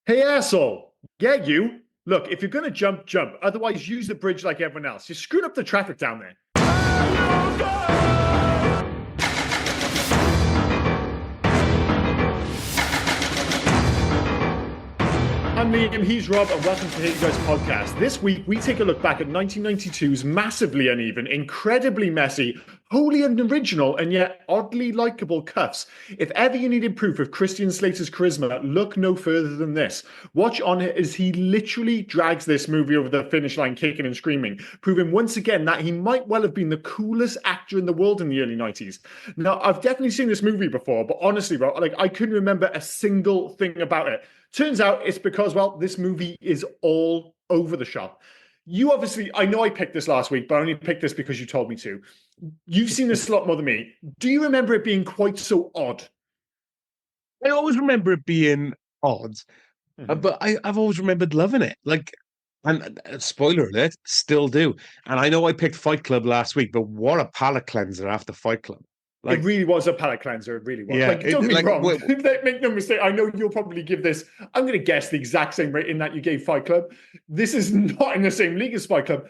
Hey, asshole. Yeah, you. Look, if you're going to jump, jump. Otherwise, use the bridge like everyone else. You're screwing up the traffic down there. I'm Liam, he's Rob, and welcome to Hate You Guys podcast. This week, we take a look back at 1992's massively uneven, incredibly messy, wholly unoriginal, and yet oddly likable Kuffs. If ever you needed proof of Christian Slater's charisma, look no further than this. Watch on it as he literally drags this movie over the finish line kicking and screaming, proving once again that he might well have been the coolest actor in the world in the early 90s. Now, I've definitely seen this movie before, but honestly, bro, I couldn't remember a single thing about it. Turns out it's because, well, this movie is all over the shop. You obviously, I know I picked this last week, but I only picked this because you told me to. You've seen this a lot more than me. Do you remember it being quite so odd? I always remember it being odd, but I've always remembered loving it. And spoiler alert, still do. And I know I picked Fight Club last week, but what a palate cleanser after Fight Club. It really was a palate cleanser. It really was. Yeah, Don't get me wrong. Make no mistake. I know you'll probably give this. I'm going to guess the exact same rating that you gave Fight Club. This is not in the same league as Fight Club,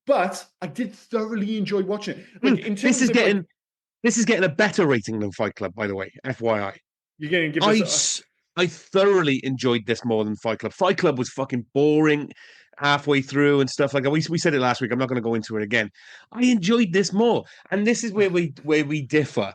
but I did thoroughly enjoy watching it. This is getting a better rating than Fight Club, by the way. FYI, you're going to give this. I thoroughly enjoyed this more than Fight Club. Fight Club was fucking boring halfway through and stuff like that. We said it last week. I'm not going to go into it again. I enjoyed this more, and this is where we differ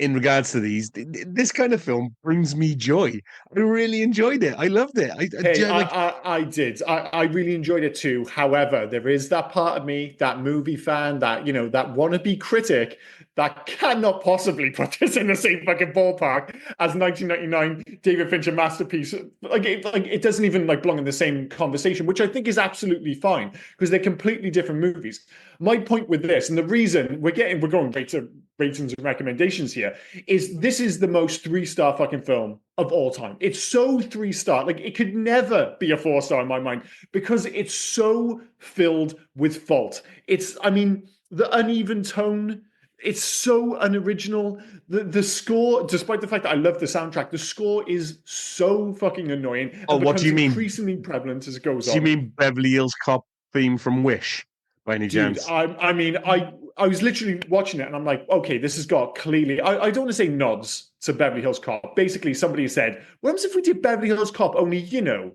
in regards to these. This kind of film brings me joy. I really enjoyed it. I loved it. I did. I really enjoyed it too. However, there is that part of me, that movie fan, that that wannabe critic that cannot possibly put this in the same fucking ballpark as 1999 David Fincher masterpiece. It doesn't even belong in the same conversation, which I think is absolutely fine because they're completely different movies. My point with this, and the reason we're going right to ratings and recommendations here, is this is the most 3-star fucking film of all time. It's so 3-star. It could never be a 4-star in my mind because it's so filled with fault. The uneven tone. It's so unoriginal. The score, despite the fact that I love the soundtrack, the score is so fucking annoying. Oh, what do you mean? Increasingly prevalent as it goes on. Do you mean Beverly Hills Cop theme from Wish, by any chance? I was literally watching it and I'm like, okay, this has got clearly, I don't want to say nods to Beverly Hills Cop. Basically, somebody said, what if we did Beverly Hills Cop only,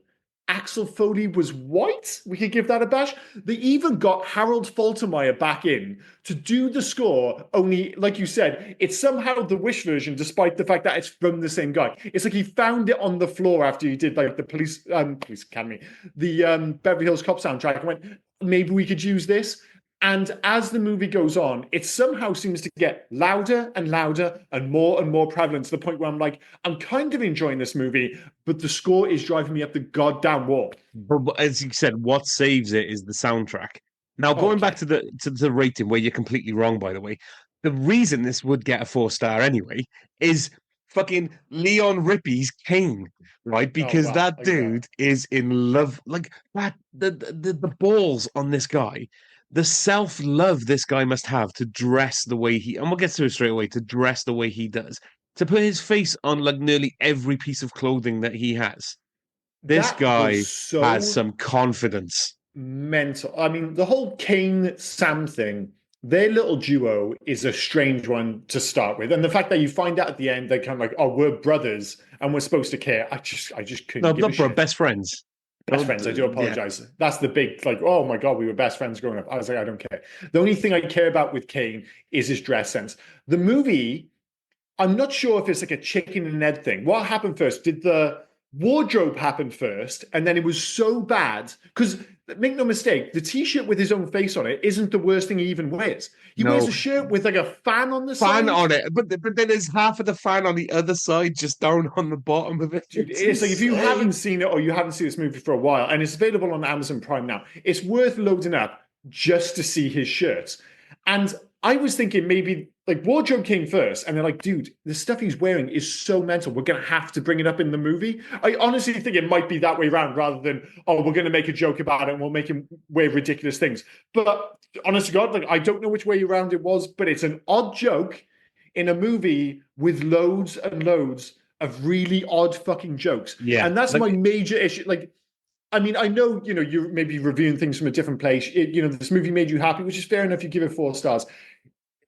Axel Foley was white? We could give that a bash. They even got Harold Faltermeyer back in to do the score, only, like you said, it's somehow the Wish version, despite the fact that it's from the same guy. It's like he found it on the floor after he did the Police Academy, the Beverly Hills Cop soundtrack, and went, maybe we could use this. And as the movie goes on, it somehow seems to get louder and louder and more prevalent to the point where I'm like, I'm kind of enjoying this movie, but the score is driving me up the goddamn wall. But as you said, what saves it is the soundtrack. Now, going back to the rating, where you're completely wrong, by the way, the reason this would get a 4-star anyway is fucking Leon Rippey's Kane, right? Because that dude is in love. Like that, the balls on this guy. The self-love this guy must have to dress the way and we'll get to it straight away, to dress the way he does, to put his face on nearly every piece of clothing that he has. This guy has some confidence. Mental. The whole Kane-Sam thing, their little duo is a strange one to start with. And the fact that you find out at the end, they're kind of like, oh, we're brothers and we're supposed to care. I just couldn't give a shit. No, best friends. Best friends, I do apologize. Yeah. That's the big, oh my God, we were best friends growing up. I was like, I don't care. The only thing I care about with Kane is his dress sense. The movie, I'm not sure if it's like a chicken and egg thing. What happened first? Did the wardrobe happen first? And then it was so bad, because make no mistake, the t-shirt with his own face on it isn't the worst thing he even wears. He wears a shirt with a fan on the side. Fan on it, but then there's half of the fan on the other side, just down on the bottom of it. Dude, it's like, if you haven't seen it or you haven't seen this movie for a while, and it's available on Amazon Prime now, it's worth loading up just to see his shirts. And I was thinking maybe wardrobe came first, and they're like, dude, the stuff he's wearing is so mental. We're going to have to bring it up in the movie. I honestly think it might be that way around rather than, oh, we're going to make a joke about it and we'll make him wear ridiculous things. But honest to God, I don't know which way around it was, but it's an odd joke in a movie with loads and loads of really odd fucking jokes. Yeah, And that's like my major issue. Like, I mean, I know, you're maybe reviewing things from a different place. This movie made you happy, which is fair enough. You give it 4 stars.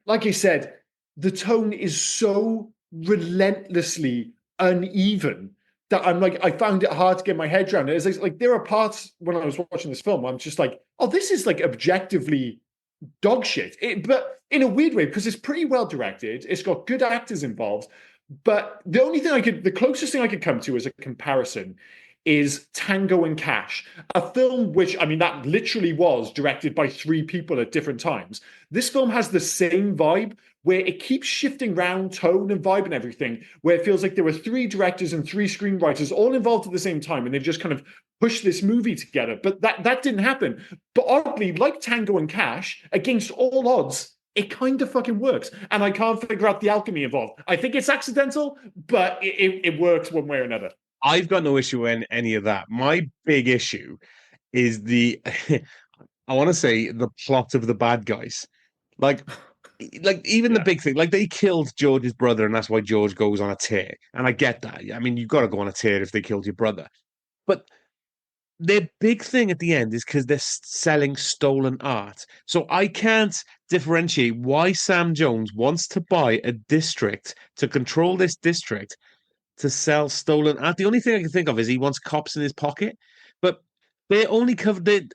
Like I said, the tone is so relentlessly uneven that I'm like, I found it hard to get my head around it. It's like there are parts when I was watching this film where I'm just like, oh, this is like objectively dog shit. But in a weird way, because it's pretty well directed, it's got good actors involved. But the closest thing I could come to as a comparison is Tango and Cash, a film which, I mean, that literally was directed by 3 people at different times. This film has the same vibe where it keeps shifting round tone and vibe and everything, where it feels like there were 3 directors and 3 screenwriters all involved at the same time, and they've just kind of pushed this movie together. But that didn't happen. But oddly, like Tango and Cash, against all odds, it kind of fucking works. And I can't figure out the alchemy involved. I think it's accidental, but it works one way or another. I've got no issue in any of that. My big issue is the I want to say the plot of the bad guys. Like even the Yeah. big thing, like they killed George's brother, and that's why George goes on a tear. And I get that. I mean, you've got to go on a tear if they killed your brother. But their big thing at the end is because they're selling stolen art. So I can't differentiate why Sam Jones wants to buy a district to control this district to sell stolen art. The only thing I can think of is he wants cops in his pocket, but they only cover the.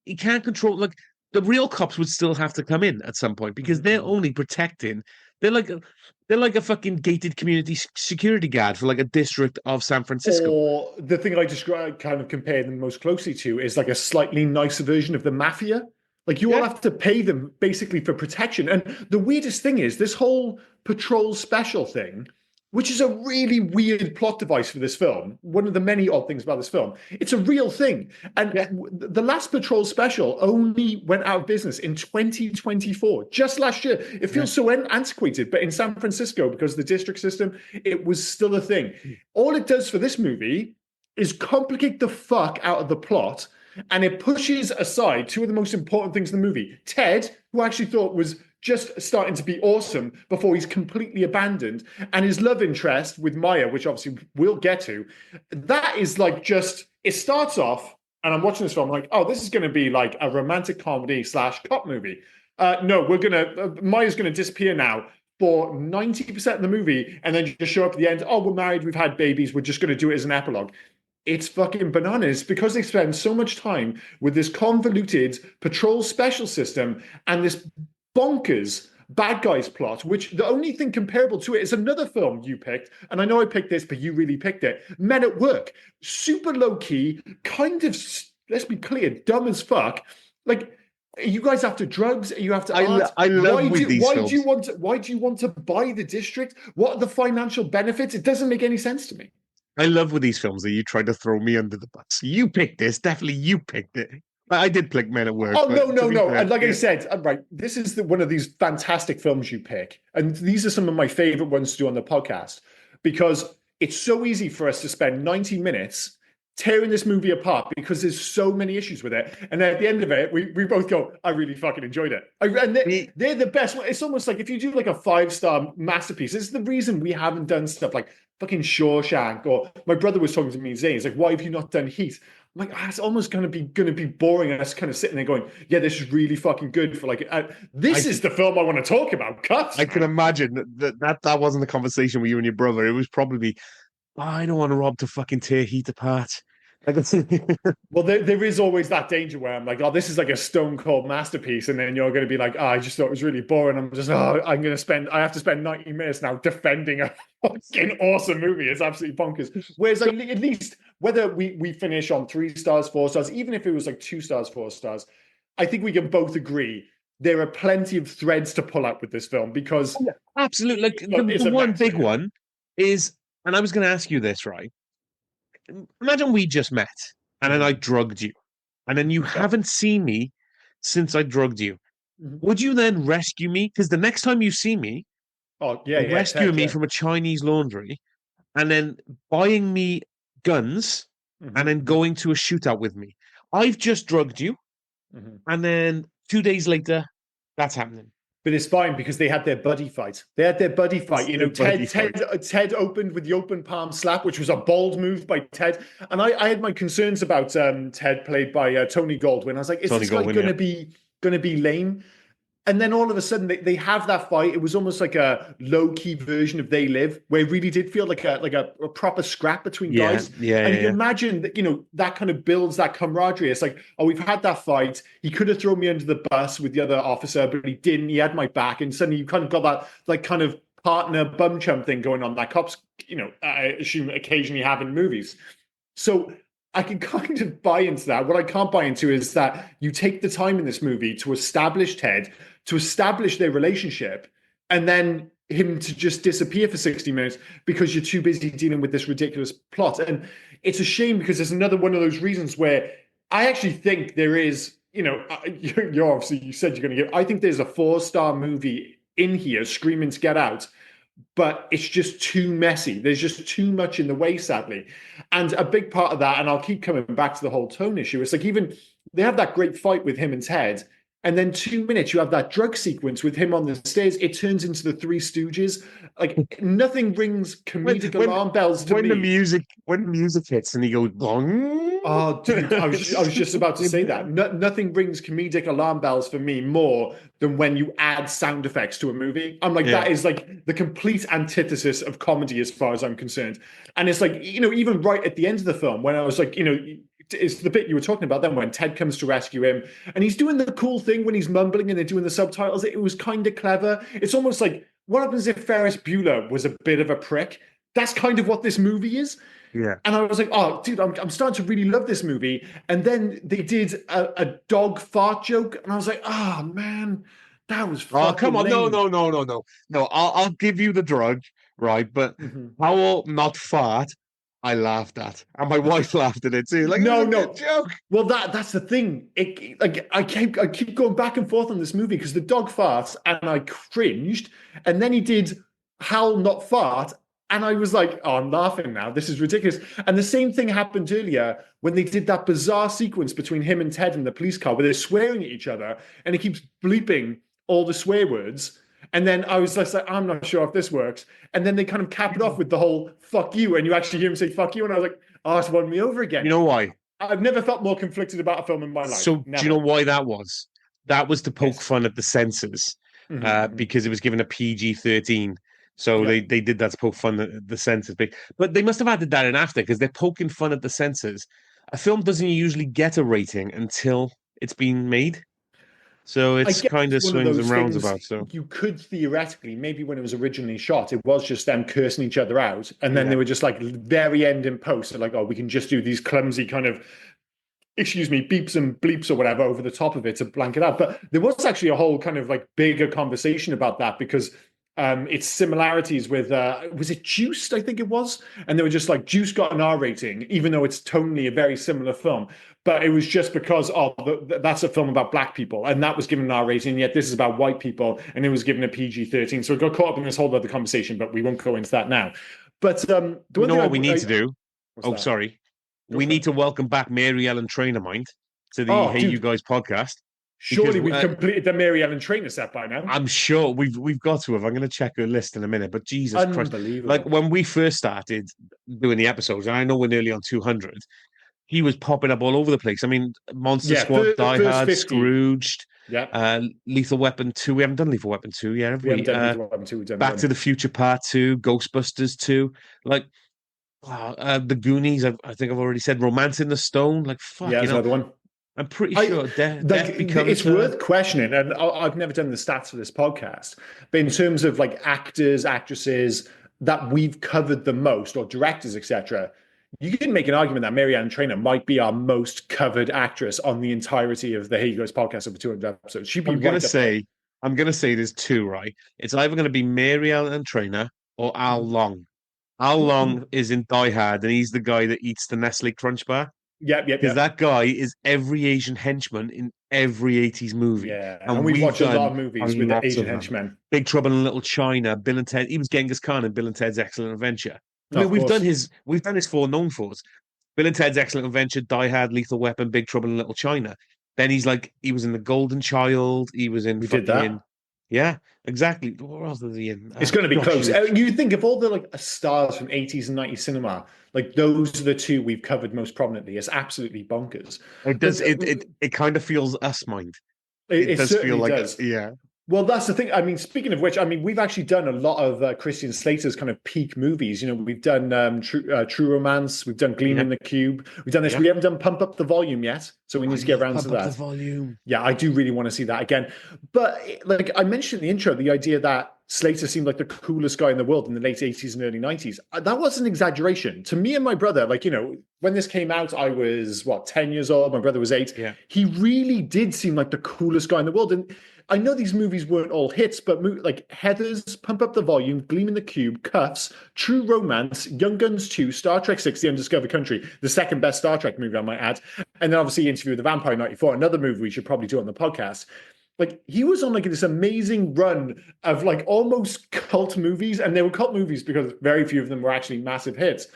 He can't control like the real cops would still have to come in at some point because they're Mm-hmm. only protecting. They're like a fucking gated community security guard for like a district of San Francisco. Or the thing I describe, kind of compare them most closely to, is like a slightly nicer version of the mafia. Like you all Yeah, have to pay them basically for protection. And the weirdest thing is this whole patrol special thing, which is a really weird plot device for this film. One of the many odd things about this film, it's a real thing. And yeah, the last patrol special only went out of business in 2024, just last year. It yeah. feels so antiquated, but in San Francisco, because of the district system, it was still a thing. All it does for this movie is complicate the fuck out of the plot, and it pushes aside 2 of the most important things in the movie. Ted, who I actually thought was just starting to be awesome before he's completely abandoned, and his love interest with Maya, which obviously we'll get to. That is like just, it starts off, and I'm watching this film like, oh, this is going to be like a romantic comedy slash cop movie. No, Maya's going to disappear now for 90% of the movie and then just show up at the end. Oh, we're married, we've had babies, we're just going to do it as an epilogue. It's fucking bananas because they spend so much time with this convoluted patrol special system and this bonkers bad guys plot, which the only thing comparable to it is another film you picked. And I know I picked this, but you really picked it. Men at Work. Super low key, kind of, let's be clear, dumb as fuck. Like, are you guys after drugs? Are you after art? I love with these films. Why do you want to buy the district? What are the financial benefits? It doesn't make any sense to me. I love with these films that you try to throw me under the bus. You picked this, definitely you picked it. I did pick Men at Work, Oh but no, to no, be no! fair, And like I yeah, said, right, this is one of these fantastic films you pick, and these are some of my favorite ones to do on the podcast because it's so easy for us to spend 90 minutes tearing this movie apart because there's so many issues with it, and then at the end of it, we both go, "I really fucking enjoyed it," and me, they're the best. It's almost like if you do like a 5-star masterpiece. This is the reason we haven't done stuff like fucking Shawshank, or my brother was talking to me today. He's like, "Why have you not done Heat?" I'm like, it's almost gonna be boring, and us kind of sitting there going, "Yeah, this is really fucking good for like." I This is the film I want to talk about. Cuts, I can man. imagine that wasn't a conversation with you and your brother. It was probably, "Oh, I don't want Rob to fucking tear Heat apart." Like, Well, there is always that danger where I'm like, "Oh, this is like a stone cold masterpiece," and then you're going to be like, "Oh, I just thought it was really boring." I have to spend 90 minutes now defending a fucking awesome movie. It's absolutely bonkers. Whereas, like, at least whether we finish on 3 stars, 4 stars, even if it was like 2 stars, 4 stars, I think we can both agree there are plenty of threads to pull out with this film because absolutely. Like it's the a one mess. big one is, and I was going to ask you this, right? Imagine we just met, and then I Mhm. drugged you, and then you Okay. haven't seen me since I drugged you. Mhm. Would you then rescue me? Because the next time you see me, Oh yeah, you're yeah, rescuing Ted, me yeah. from a Chinese laundry and then buying me guns and Mhm, then mhm, going to a shootout with me. I've just drugged you, mhm. and then 2 days later, that's happening. But it's fine because they had their buddy fight. They had their buddy fight. It's You the know, buddy Ted fight. Ted Ted opened with the open palm slap, which was a bold move by Ted. And I had my concerns about Ted, played by Tony Goldwyn. I was like, is Tony this guy Goldwyn, yeah. going to be lame? And then all of a sudden they have that fight. It was almost like a low key version of They Live, where it really did feel like a proper scrap between Yeah, guys. yeah, And yeah, you yeah. imagine that that kind of builds that camaraderie. It's like, oh, we've had that fight. He could have thrown me under the bus with the other officer, but he didn't. He had my back, and suddenly you kind of got that like kind of partner bum chum thing going on that cops, I assume occasionally have in movies. So I can kind of buy into that. What I can't buy into is that you take the time in this movie to establish Ted, to establish their relationship, and then him to just disappear for 60 minutes because you're too busy dealing with this ridiculous plot. And it's a shame because there's another one of those reasons where I actually think there is, you're obviously, you said you're going to give, I think there's a 4-star movie in here screaming to get out, but it's just too messy. There's just too much in the way, sadly. And a big part of that, and I'll keep coming back to the whole tone issue, it's like even they have that great fight with him and Ted, and then 2 minutes you have that drug sequence with him on the stairs. It turns into the Three Stooges. Like nothing rings When comedic alarm bells to when the me. music hits and he goes bong. Oh, dude, I was just about to say that. Nothing rings comedic alarm bells for me more than when you add sound effects to a movie. I'm like, Yeah. that is like the complete antithesis of comedy as far as I'm concerned. And it's like, even right at the end of the film, when I was like, it's the bit you were talking about then when Ted comes to rescue him and he's doing the cool thing when he's mumbling and they're doing the subtitles. It was kind of clever. It's almost like, what happens if Ferris Bueller was a bit of a prick? That's kind of what this movie is. Yeah. And I was like, oh, dude, I'm starting to really love this movie. And then they did a dog fart joke. And I was like, oh, man, that was Oh, come fucking on. No, lame. no, no, no, no. No, I'll give you the drug, right? But Mhm. Howell not fart, I laughed at. And my wife laughed at it too. Like, it was No, a good no. joke. Well, that's the thing. Like I keep going back and forth on this movie because the dog farts and I cringed, and then he did howl not fart, and I was like, oh, I'm laughing now. This is ridiculous. And the same thing happened earlier when they did that bizarre sequence between him and Ted in the police car where they're swearing at each other, and he keeps bleeping all the swear words. And then I was just like, I'm not sure if this works. And then they kind of cap it off with the whole "fuck you," and you actually hear him say "fuck you," and I was like, oh, it's won me over You again. know why? I've never felt more conflicted about a film in my life. So do you know Never. why that was? That was to poke Yes. fun at the censors, Hmm. because it was given a PG-13. So Yeah. they did that to poke fun at the censors. But they must have added that in after because they're poking fun at the censors. A film doesn't usually get a rating until it's been made. So I it's guess kind it's of one of swings and those things roundabouts. So you could theoretically, maybe when it was originally shot, it was just them cursing each other out. And then yeah. they were just like very end in post, they're like, oh, we can just do these clumsy kind of, excuse me, beeps and bleeps or whatever over the top of it to blank it out. But there was actually a whole kind of like bigger conversation about that because its similarities with was it Juiced? I think it was, and they were just like Juice got an R rating, even though it's tonally a very similar film. But it was just because that's a film about black people, and that was given an R rating. Yet this is about white people, and it was given a PG-13. So it got caught up in this whole other conversation, but we won't go into that now. But the You one know thing what we need to do? what's Oh, that? sorry. Go We for need it. to welcome back Mary Ellen Trainermind to the Oh, Hey You dude, Guys podcast because surely we've completed the Mary Ellen Trainer set by now. I'm sure we've got to have. I'm going to check her list in a minute. But Jesus Christ, like Unbelievable. when we first started doing the episodes, and I know we're nearly on 200, he was popping up all over the place. I mean, Monster Yeah, Squad, Die first Hard, 50. Scrooged, Yeah, Lethal Weapon 2. We haven't done Lethal Weapon 2 yet, have we haven't we? done Lethal Weapon 2, we've done Back to one. the Future Part 2, Ghostbusters 2. Like, The Goonies, I think I've already said. Romance in the Stone. Like, Yeah, fuck, there's another one. I'm pretty I sure like Death Becomes it's Her. worth questioning, and I've never done the stats for this podcast, but in terms of like actors, actresses that we've covered the most, or directors, etc., you can make an argument that Marianne Trainer might be our most covered actress on the entirety of the Hey You Guys podcast over 200 episodes. She'd be I'm gonna right up there. say, I'm gonna say there's two, right? It's either gonna be Mary Ellen Trainer or Al Mhm. Long. Al Ooh. Long is in Die Hard, and he's the guy that eats the Nestle Crunch Bar Yep, yep, because yep. that guy is every Asian henchman in every 80s movie, Yeah, and and we've we've watched a lot done of a movies with the lot Asian of them. henchmen. Big Trouble in Little China, Bill and Ted. He was Genghis Khan in Bill and Ted's Excellent Adventure. I Oh, mean, of course. we've done his four known fours. Bill and Ted's Excellent Adventure, Die Hard, Lethal Weapon, Big Trouble in Little China. Then he was in The Golden Child. He was in We did that. Yeah, exactly. What else is he in? It's going to be Gosh, close. You think of all the like stars from 80s and 90s cinema, like those are the two we've covered most prominently. It's absolutely bonkers. it But does. It kind of feels us, mind. It it does feel certainly like, does. yeah, Well, that's the thing. I mean, speaking of which, I mean, we've actually done a lot of Christian Slater's kind of peak movies. You know, we've done True Romance, we've done Gleam yeah, in the Cube, we've done this. yeah. We haven't done Pump Up the Volume yet, so we I need to get need to around to pump up the that. volume. Yeah, I do really want to see that again. But like I mentioned in the intro, the idea that Slater seemed like the coolest guy in the world in the late 80s and early 90s, that was an exaggeration. To me and my brother, like, you know, when this came out, I was, what, 10 years old? My brother was 8. Yeah. He really did seem like the coolest guy in the world. And I know these movies weren't all hits, but like Heather's, Pump Up the Volume, Gleam in the Cube, Cuffs, True Romance, Young Guns 2, Star Trek 6, The Undiscovered Country, the second best Star Trek movie, I might add. And then obviously Interview with the Vampire 94, another movie we should probably do on the podcast. Like he was on like this amazing run of like almost cult movies, and they were cult movies because very few of them were actually massive hits.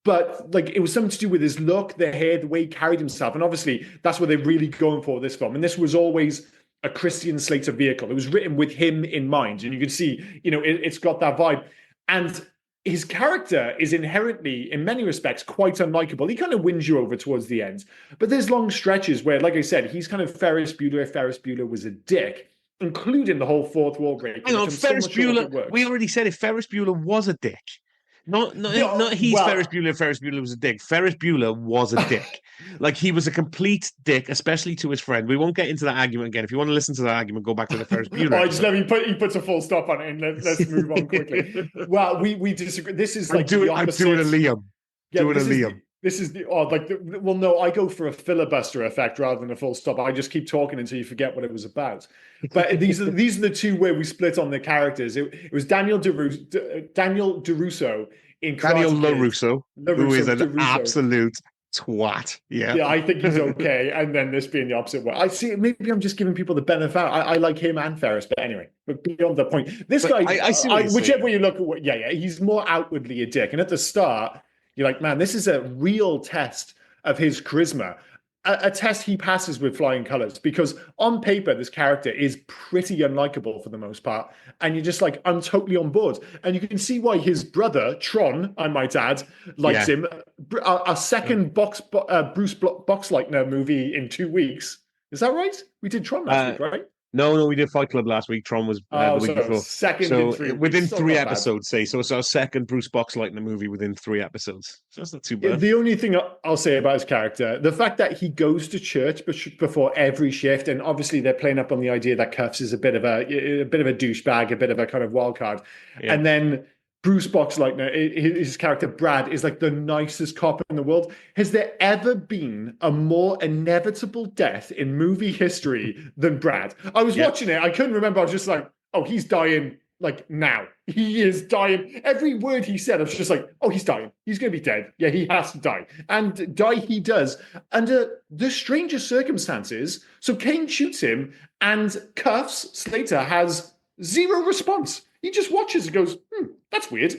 But like it was something to do with his look, the hair, the way he carried himself, and obviously that's what they're really going for this film. And this was always a Christian Slater vehicle. It was written with him in mind, and you can see, you know, it's got that vibe. And his character is inherently, in many respects, quite unlikable. He kind of wins you over towards the end. But there's long stretches where, like I said, he's kind of Ferris Bueller if Ferris Bueller was a dick, including the whole fourth wall breaking, Hang which on, I'm still Ferris not sure if Bueller. it We works. already said if Ferris Bueller was a dick. Not he's Ferris Well, Bueller. Ferris Bueller was a dick. Ferris Bueller was a dick. Like he was a complete dick, especially to his friend. We won't get into that argument again. If you want to listen to that argument, go back to the Ferris Bueller I just episode. let me put he puts a full stop on it and let's move on quickly. Well, we disagree. This is like the I'm doing a opposite. Liam. Yeah, Doing a this is Liam. the oh like well no, I go for a filibuster effect rather than a full stop. I just keep talking until you forget what it was about. But these are the two where we split on the characters. It was Daniel DeRusso in Daniel Karate Kid. LaRusso, who is LaRusso, an DeRusso. absolute twat. Yeah. Yeah, I think he's okay. And then this being the opposite way. I see. Maybe I'm just giving people the benefit. I like him and Ferris, but anyway. But beyond the point, this But guy, I see what you're whichever saying. way you look at, yeah, he's more outwardly a dick. And at the start, you're like, man, this is a real test of his charisma. A test he passes with flying colors because on paper this character is pretty unlikable for the most part, and you're just like, I'm totally on board, and you can see why his brother Tron, I might add, likes Yeah. him. Our second Bruce Boxleitner movie in 2 weeks. Is that right? We did Tron last Uh, week, right? no, we did Fight Club last week. Tron was Oh, the week so before. second in So 3 weeks. within Still three not bad. episodes, say. So it's our second Bruce Boxleitner movie within 3 episodes. So that's not too bad. The only thing I'll say about his character, the fact that he goes to church before every shift, and obviously they're playing up on the idea that Cuffs is a bit of a douchebag, a bit of a kind of wild card, Yeah. and then Bruce Boxleitner, his character Brad, is like the nicest cop in the world. Has there ever been a more inevitable death in movie history than Brad? I was Yeah. watching it, I couldn't remember. I was just like, oh, he's dying. Like now, he is dying. Every word he said, I was just like, "Oh, he's dying. He's going to be dead. Yeah, he has to die, and die he does under the strangest circumstances." So Kane shoots him, and Cuffs Slater has zero response. He just watches and goes, "That's weird."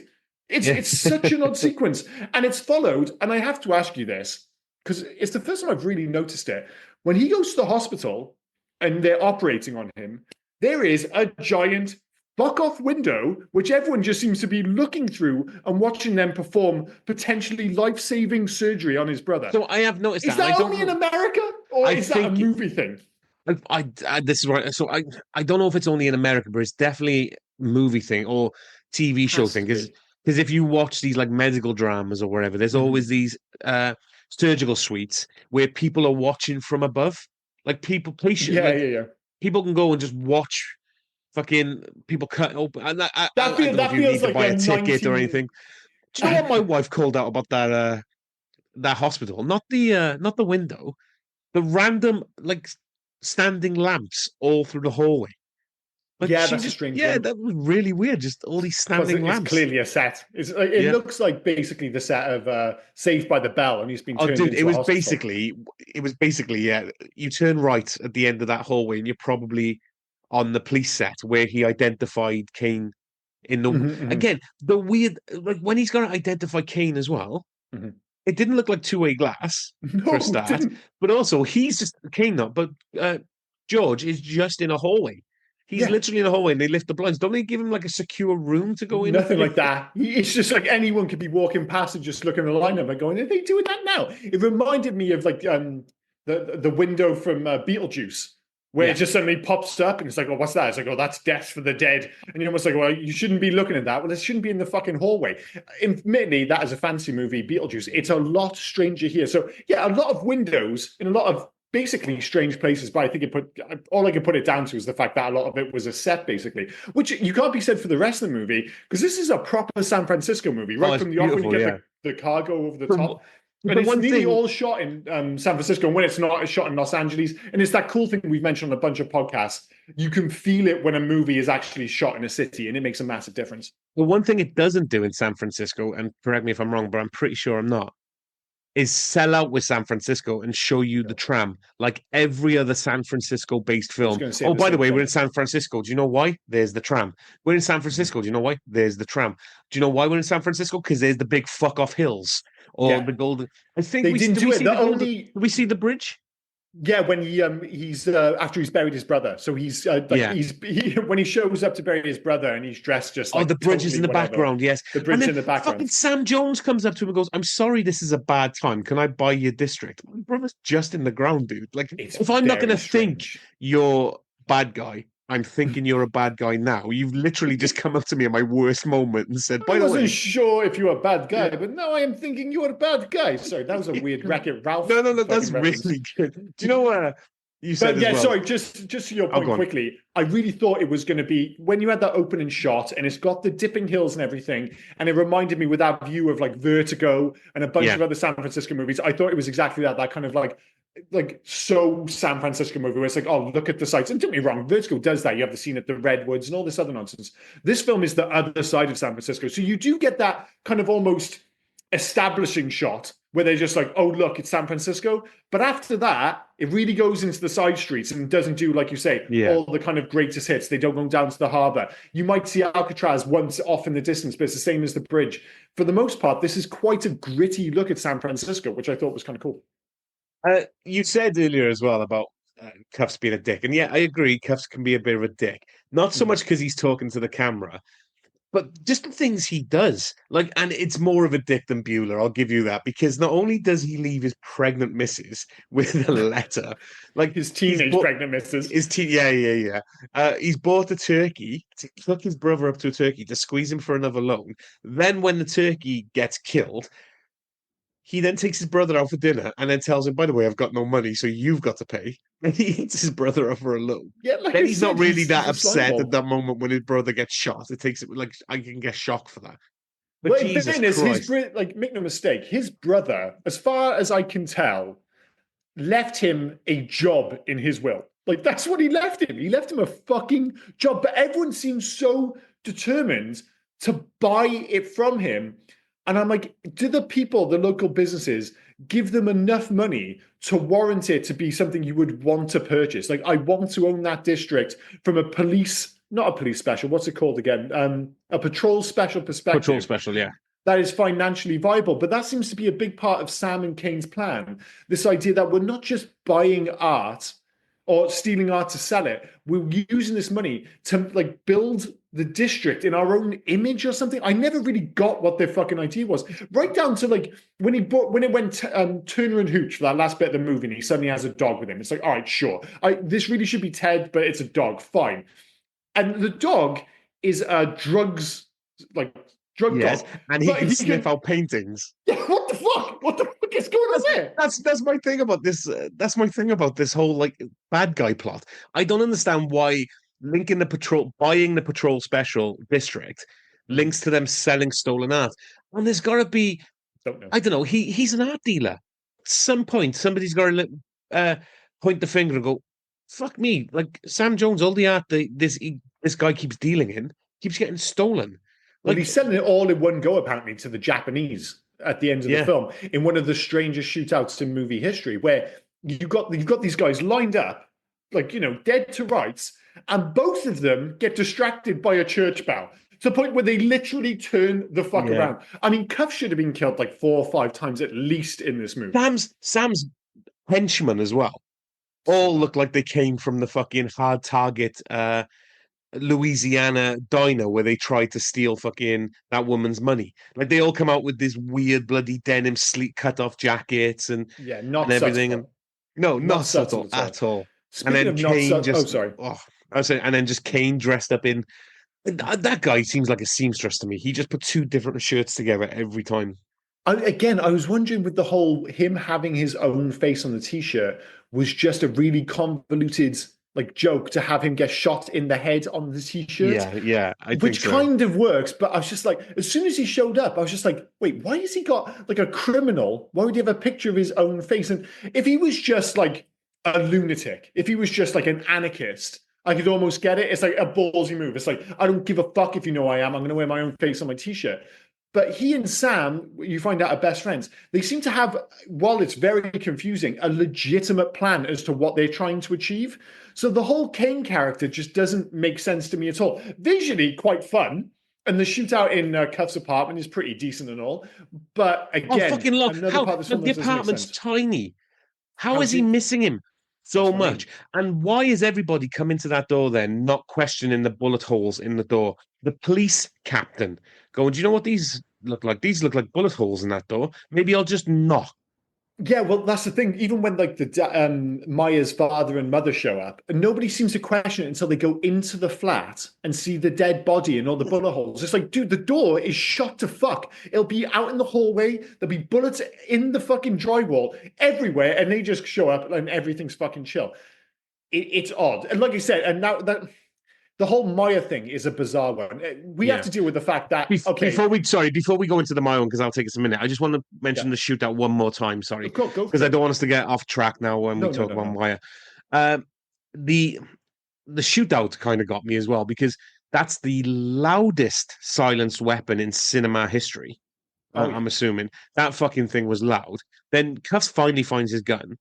It's such an odd sequence, and it's followed. And I have to ask you this because it's the first time I've really noticed it. When he goes to the hospital and they're operating on him, there is a giant block off window, which everyone just seems to be looking through and watching them perform potentially life-saving surgery on his brother. So I have noticed Is that. that only in America, or is that a movie thing? This is right. So I don't know if it's only in America, but it's definitely a movie thing or TV show Has thing. to be. Because if you watch these like medical dramas or whatever, there's always these surgical suites where people are watching from above. Like patients, Yeah. people can go and just watch fucking people cut open. And I That don't know if you need feels to like buy a a ticket or 19... anything. Do you know what my wife called out about that hospital? Not the window, the random like standing lamps all through the hallway. Like Yeah, she that's a just strange yeah, one. that was really weird. Just all these Because standing it's lamps. clearly a set. It Yeah. looks like basically the set of Saved by the Bell, and he's been Oh, turned dude, into a hospital. it was basically, yeah. You turn right at the end of that hallway, and you're probably on the police set where he identified Kane in the Mhm. again the weird like when he's going to identify Kane as well. Mhm. It didn't look like two-way glass for a No, it start, didn't. but also he's just Kane not, but George is just in a hallway. He's Yeah, literally in the hallway and they lift the blinds. Don't they give him like a secure room to go in nothing if like that. It's just like anyone could be walking past and just looking at the lineup and going, "Are they doing that now?" It reminded me of like the window from Beetlejuice, where it yeah. just suddenly pops up and it's like, "Oh, what's that?" It's like, "Oh, that's death for the dead," and you're almost like, "Well, you shouldn't be looking at that." Well, it shouldn't be in the fucking hallway. Admittedly, that is a fancy movie, Beetlejuice. It's a lot stranger here. So yeah, a lot of windows in a lot of basically strange places, but I think it put all I can put it down to is the fact that a lot of it was a set, basically, which you can't be said for the rest of the movie because this is a proper San Francisco movie, Oh, right it's from the off when you beautiful. get Yeah. the cargo over the The, top. And the it's one nearly thing, all shot in San Francisco. And when it's not, it's shot in Los Angeles. And it's that cool thing we've mentioned on a bunch of podcasts. You can feel it when a movie is actually shot in a city, and it makes a massive difference. the one thing it doesn't do in San Francisco, and correct me if I'm wrong, but I'm pretty sure I'm not, is sell out with San Francisco and show you the tram like every other San Francisco based I was film. going to say Oh, the by the same way, we're thing. in San Francisco. Do you know why? There's the tram. We're in San Mhm. Francisco. Do you know why? There's the tram. Do you know why we're in San Francisco? Because there's the big fuck off hills or Yeah, the golden. I think they we didn't do do we it. see The the golden. only Do we see the bridge? Yeah, when he's after he's buried his brother, so he's like Yeah. when he shows up to bury his brother and he's dressed just Oh, the like bridge is in totally the whatever. background, yes. The And bridge then in the fucking background. Sam Jones comes up to him and goes, I'm sorry this is a bad time. Can I buy your district? My brother's just in the ground, dude. Like, It's if I'm not very gonna think strange. you're bad guy, I'm thinking you're a bad guy now. You've literally just come up to me at my worst moment and said, I by the wasn't way, sure if you were a bad guy, yeah. but now I am thinking you're a bad guy. Sorry, that was a weird Wreck-It Ralph No, that's fucking reference. really good. Do you know what you said But as yeah, well? sorry, just to your Oh, go point on. quickly, I really thought it was going to be when you had that opening shot and it's got the dipping hills and everything, and it reminded me with that view of like Vertigo and a bunch Yeah, of other San Francisco movies. I thought it was exactly that kind of like so San Francisco movie where it's like, oh, look at the sights. And don't get me wrong, Vertigo does that. You have the scene at the Redwoods and all this other nonsense. This film is the other side of San Francisco. So you do get that kind of almost establishing shot where they're just like, oh, look, it's San Francisco. But after that, it really goes into the side streets and doesn't do, like you say, yeah. all the kind of greatest hits. They don't go down to the harbor. You might see Alcatraz once off in the distance, but it's the same as the bridge. For the most part, this is quite a gritty look at San Francisco, which I thought was kind of cool. You said earlier as well about Cuffs being a dick, and yeah, I agree. Cuffs can be a bit of a dick, not so Mm. much because he's talking to the camera, but just the things he does. Like, and it's more of a dick than Bueller. I'll give you that because not only does he leave his pregnant missus with a letter, like His he's teenage bought pregnant missus. yeah. He's bought a turkey to hook his brother up to a turkey to squeeze him for another loan. Then when the turkey gets killed he then takes his brother out for dinner and then tells him, by the way, I've got no money, so you've got to pay. And he hits his brother up for a loan. Yeah, like Then I he's not said, really he's that a upset at slimeball. that moment when his brother gets shot. It takes it like I can get shocked for that. But Well, in Jesus fairness, Christ. like, make no mistake, his brother, as far as I can tell, left him a job in his will. Like, that's what he left him. He left him a fucking job. But everyone seems so determined to buy it from him. And I'm like, do the people, the local businesses, give them enough money to warrant it to be something you would want to purchase? Like, I want to own that district from a police, not a police special, what's it called again? A patrol special Patrol perspective special, yeah. that is financially viable. But that seems to be a big part of Sam and Kane's plan. This idea that we're not just buying art or stealing art to sell it. We're using this money to like build the district in our own image or something. I never really got what their fucking idea was. Right down to like when it went Turner and Hooch for that last bit of the movie, and he suddenly has a dog with him. It's like, all right, sure. This really should be Ted, but it's a dog. Fine. And the dog is a like drug Yes. dog, And he but can he sniff can. out paintings. Yeah, what the fuck? What the fuck is going on That's there? that's my thing about this. That's my thing about this whole like bad guy plot. I don't understand why linking buying the patrol special district links to them selling stolen art. And there's got to be Don't know. I don't know. He's an art dealer. At some point, somebody's got to uh, point the finger and go, "Fuck me!" Like Sam Jones, all the art this guy keeps dealing in keeps getting stolen. Well, Like, he's selling it all in one go, apparently, to the Japanese at the end of the yeah, film in one of the strangest shootouts in movie history, where you've got these guys lined up, like dead to rights, and both of them get distracted by a church bell to the point where they literally turn the fuck yeah. around. I mean, Cuff should have been killed like 4 or 5 times at least in this movie. Sam's henchmen as well all look like they came from the fucking hard target Louisiana diner where they tried to steal fucking that woman's money. Like they all come out with this weird bloody denim sleek cut off jackets Yeah, and not everything. And subtle. no, Not not subtle subtle at all. at all. And Speaking then of not Kane subtle, oh, just sorry. oh, I was saying, and then just Kane dressed up in that guy seems like a seamstress to me. He just put two different shirts together every time. Again, I was wondering with the whole him having his own face on the t-shirt was just a really convoluted like joke to have him get shot in the head on the t-shirt, Yeah, yeah, I think which so. kind of works. But I was just like, as soon as he showed up, I was just like, wait, why has he got like a criminal? Why would he have a picture of his own face? And if he was just like a lunatic, if he was just like an anarchist, I could almost get it. It's like a ballsy move. It's like, I don't give a fuck if you know who I am. I'm going to wear my own face on my t-shirt. But he and Sam, you find out, are best friends. They seem to have, while it's very confusing, a legitimate plan as to what they're trying to achieve. So the whole Kane character just doesn't make sense to me at all. Visually, quite fun. And the shootout in Cuff's apartment is pretty decent and all. But Oh, again, fucking look. another How part of this the, film the that doesn't make apartment's sense. tiny. How is How's he it? missing him so That's what I much? mean. And why is everybody coming to that door then, not questioning the bullet holes in the door? The police captain going, do you know what these look like? These look like bullet holes in that door. Maybe I'll just knock. Yeah, well, that's the thing. Even when like Maya's father and mother show up, and nobody seems to question it until they go into the flat and see the dead body and all the bullet holes. It's like, dude, the door is shut to fuck. It'll be out in the hallway. There'll be bullets in the fucking drywall everywhere, and they just show up and everything's fucking chill. It's odd, and like you said, and now that the whole Maya thing is a bizarre one. We have Yeah. to deal with the fact that okay, Before we go into the my own, because I'll take us a minute. I just want to yeah, mention the shootout one more time. Sorry, of course, go because for I it. don't want us to get off track now when we No, no, talk no, about no. Maya. Um, the the shootout kind of got me as well because that's the loudest silenced weapon in cinema history. Oh yeah, I'm assuming that fucking thing was loud. Then Cuffs finally finds his gun.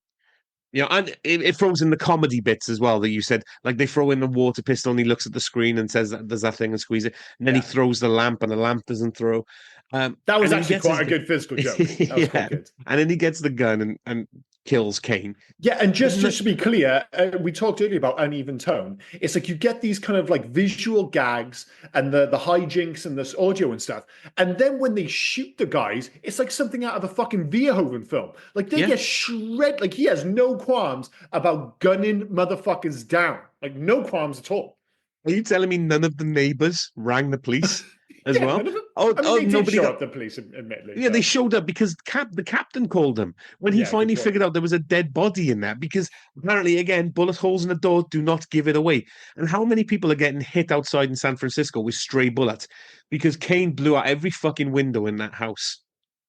And it throws in the comedy bits as well that you said, like they throw in the water pistol and he looks at the screen and says that does that thing and squeeze it, and then he yeah. throws the lamp and the lamp doesn't throw. That was And then he actually gets quite his a good physical joke. That was quite yeah, good. and then he gets the gun and kills Kane. Yeah, and But just to be clear, we talked earlier about uneven tone. It's like you get these kind of like visual gags and the hijinks and this audio and stuff, and then when they shoot the guys, it's like something out of a fucking Verhoeven film. Like they yeah, get shred. Like he has no qualms about gunning motherfuckers down. Like no qualms at all. are you telling me none of the neighbors rang the police as Yeah, well? none of it. Oh, I mean, oh, they did nobody show got. up, the police, admittedly, Yeah, they but showed up because the captain called them when he yeah, good finally point. figured out there was a dead body in there. Because apparently, again, bullet holes in the door do not give it away. And how many people are getting hit outside in San Francisco with stray bullets? Because Kane blew out every fucking window in that house.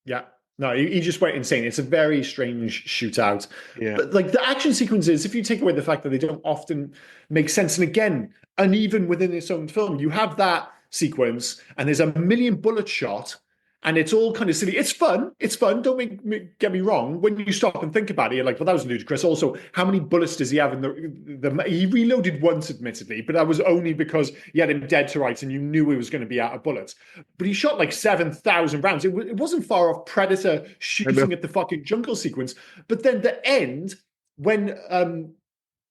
Yeah. No, he just went insane. It's a very strange shootout. Yeah, But like the action sequences, if you take away the fact that they don't often make sense, and again, uneven within its own film, you have that sequence and there's a million bullet shot and it's all kind of silly. It's fun. It's fun. Don't get me wrong. When you stop and think about it, you're like, well, that was ludicrous. Also, how many bullets does he have in he reloaded once, admittedly, but that was only because he had him dead to rights and you knew he was going to be out of bullets. But he shot like 7,000 rounds. It wasn't far off Predator I know. shooting at the fucking jungle sequence. But then the end, when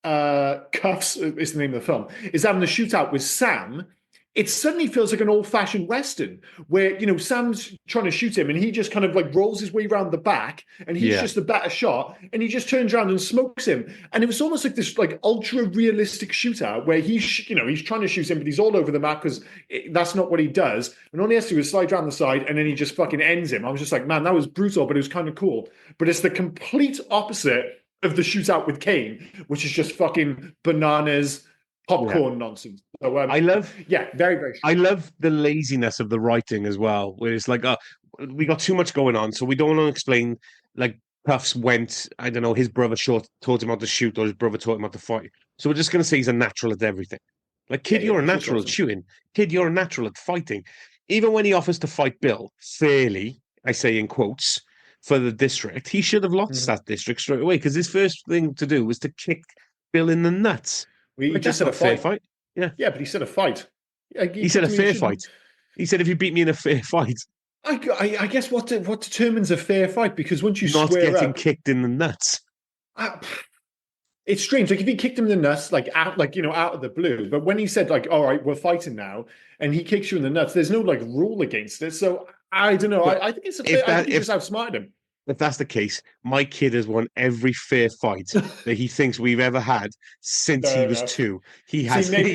Kuffs is the name of the film, is having the shootout with Sam, it suddenly feels like an old-fashioned western where Sam's trying to shoot him and he just kind of like rolls his way around the back and he's Yeah, just the better shot and he just turns around and smokes him. And it was almost like this like ultra realistic shootout where he's trying to shoot him but he's all over the map because that's not what he does, and all he has to do is slide around the side and then he just fucking ends him. I was just like, man, that was brutal, but it was kind of cool. But it's the complete opposite of the shootout with Kane, which is just fucking bananas yeah. popcorn nonsense. So I love yeah, very, very I strange. love the laziness of the writing as well, where it's like, we got too much going on, so we don't want to explain. Like Puffs went, I don't know, his brother taught him how to shoot, or his brother taught him how to fight. So we're just going to say he's a natural at everything. Like, Yeah, kid, you're yeah, a just natural at awesome. shooting. Kid, you're a natural at fighting. Even when he offers to fight Bill fairly, I say in quotes, for the district, he should have lost Mhm. that district straight away because his first thing to do was to kick Bill in the nuts. Well, he Like, just that's said a not fair fight. fight. Yeah. Yeah, but he said a fight. Yeah, he He said kicked a him. He fair shouldn't. fight. He said if you beat me in a fair fight, I guess what determines a fair fight? Because once you not square getting up, kicked in the nuts. I, it's strange. Like if he kicked him in the nuts, like out, like out of the blue. But when he said like, "All right, we're fighting now," and he kicks you in the nuts, there's no like rule against it. So I don't know. But I think it's a if bit. I that think he just outsmarted if that's the case, my kid has won every fair fight him. that he thinks we've ever had since he Fair was enough. 2. He See, has maybe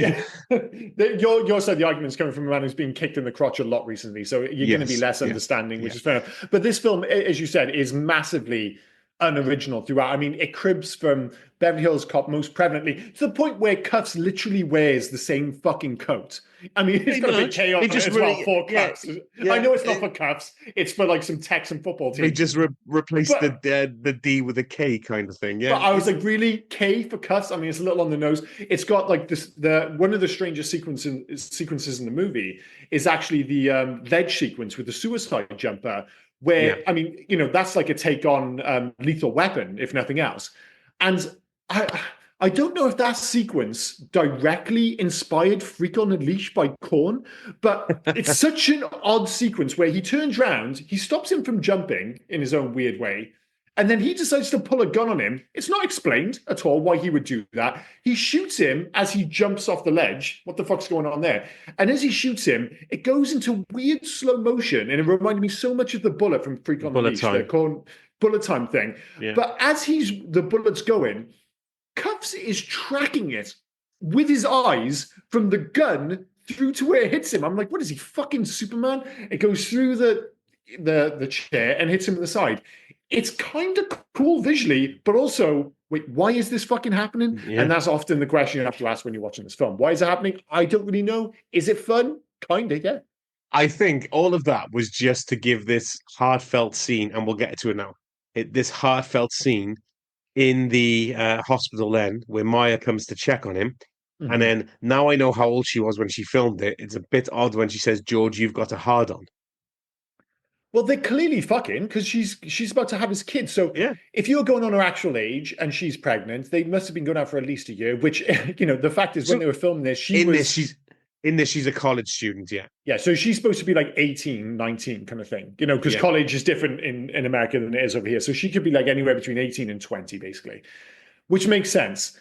he your side of the argument is coming from a man who's been kicked in the crotch a lot recently, so you're going to be yes, less yes, understanding, which yeah. is fair enough. But this film, as you said, is massively unoriginal throughout. I mean, it cribs from Beverly Hills Cop most prevalently to the point where Cuffs literally wears the same fucking coat. I mean, it's Pretty got a big much. K on They it just as well really for yeah, Cuffs. I yeah. know it's not for Cuffs; it's for like some Texan football They team. just replaced But the D with a K kind of thing. But Yeah, I was like, really, K for cuss? I mean, it's a little on the nose. It's got like this. The one of the strangest sequences in the movie is actually the ledge sequence with the suicide jumper, yeah. where I mean, that's like a take on Lethal Weapon, if nothing else. And I don't know if that sequence directly inspired Freak on a Leash by Korn, but it's such an odd sequence where he turns around, he stops him from jumping in his own weird way, and then he decides to pull a gun on him. It's not explained at all why he would do that. He shoots him as he jumps off the ledge. What the fuck's going on there? And as he shoots him, it goes into weird slow motion. And it reminded me so much of the bullet from Freak on the Bullet Leash, the time. Korn bullet time thing. Yeah. But as the bullet's going, Cuffs is tracking it with his eyes from the gun through to where it hits him. I'm like, what is he, fucking Superman? It goes through the chair and hits him in the side. It's kind of cool visually, but also, wait, why is this fucking happening? Yeah. And that's often the question you have to ask when you're watching this film. Why is it happening? I don't really know. Is it fun? Kind of, yeah. I think all of that was just to give this heartfelt scene, and we'll get to it now. This heartfelt scene in the hospital then, where Maya comes to check on him. And Mm-hmm. then now I know how old she was when she filmed it. It's a bit odd when she says, George, you've got a hard on. Well, they're clearly fucking because she's about to have his kid. So Yeah. if you're going on her actual age and she's pregnant, they must have been going out for at least a year. Which the fact is, when So they were filming this, in this, she's a college student. Yeah. yeah. So she's supposed to be like 18, 19 kind of thing. Because Yeah. college is different in America than it is over here. So she could be like anywhere between 18 and 20, basically, which makes sense.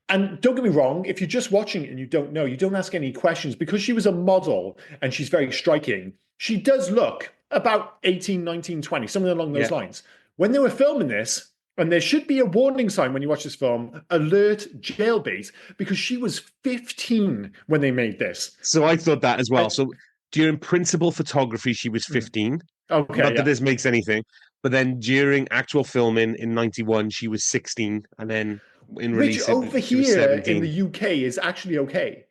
And don't get me wrong, if you're just watching it and you don't know, you don't ask any questions because she was a model and she's very striking. She does look about 18, 19, 20, something along those Yeah. lines. When they were filming this, and there should be a warning sign when you watch this film, alert jailbait, because she was 15 when they made this. So I thought that as well. And, So during principal photography, she was 15. okay, Not that yeah. this makes anything. But then during actual filming in 91, she was 16. And then in Which release, over she was here in 17. the UK is actually okay.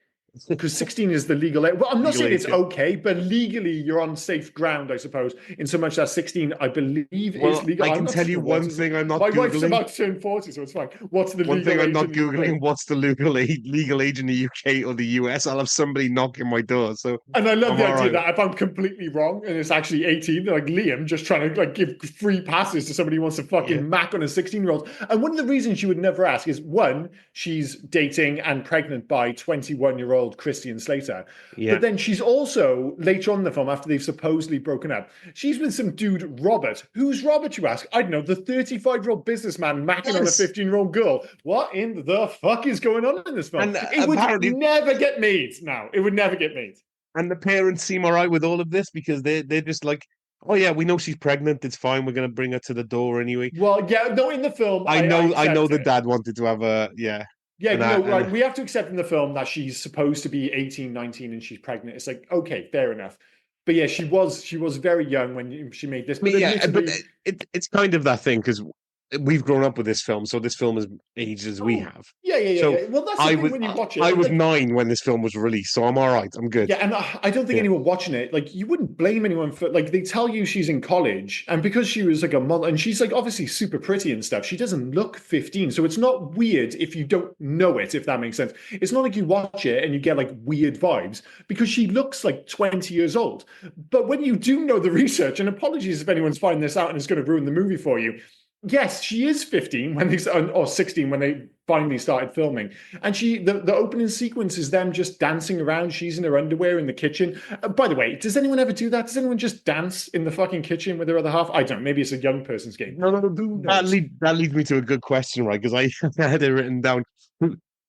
Because 16 is the legal age. Well, I'm not Legal saying it's age, yeah. okay, but legally you're on safe ground, I suppose, in so much that 16, I believe, is Well, legal. I I'm can not tell you sure one what is. thing I'm not My wife's Googling. about to turn 40, so it's fine. What's the One thing legal I'm age not in the UK? Googling, what's the legal age in the UK or the US? I'll have somebody knocking my door. So And I love I'm the all idea right. that if I'm completely wrong and it's actually 18, they're like Liam just trying to like give free passes to somebody who wants to Yeah. fucking mac on a 16-year-old. And one of the reasons you would never ask is one, she's dating and pregnant by 21-year-old Christian Slater. Yeah. But then she's also later on in the film, after they've supposedly broken up, she's with some dude, Robert. Who's Robert, you ask? I don't know, the 35-year-old businessman macking on a Yes. 15-year-old girl. What in the fuck is going on in this film? And It would apparently, never get made now. It would never get made. and the parents seem all right with all of this because they're just like, oh yeah, we know she's pregnant. It's fine. We're gonna bring her to the door anyway. Well, yeah, no, in the film, I I know accept the it. dad wanted to have a yeah. Yeah, And no, I, right. We have to accept in the film that she's supposed to be 18, 19, and she's pregnant. It's like, okay, fair enough. But yeah, she was very young when she made this. I mean, But yeah, but admittedly, it's kind of that thing because we've grown up with this film, so this film is aged as we oh, have. yeah. So Well, that's the I thing was when you watch I it. was Like, 9 when this film was released, so I'm all right. I'm good. yeah, and I don't think Yeah, anyone watching it, like, you wouldn't blame anyone for, like, they tell you she's in college, and because she was like a model, and she's like obviously super pretty and stuff, she doesn't look 15. So it's not weird if you don't know it, if that makes sense. It's not like you watch it and you get like weird vibes because she looks like 20 years old. But when you do know the research, and apologies if anyone's finding this out and it's going to ruin the movie for you, Yes, she is 15 when they or 16 when they finally started filming. And the opening sequence is them just dancing around. She's in her underwear in the kitchen. By the way, does anyone ever do that? Does anyone just dance in the fucking kitchen with their other half? I don't know. Maybe it's a young person's game. No, no, no. Who knows? That leads me to a good question, right? Because I, I had it written down.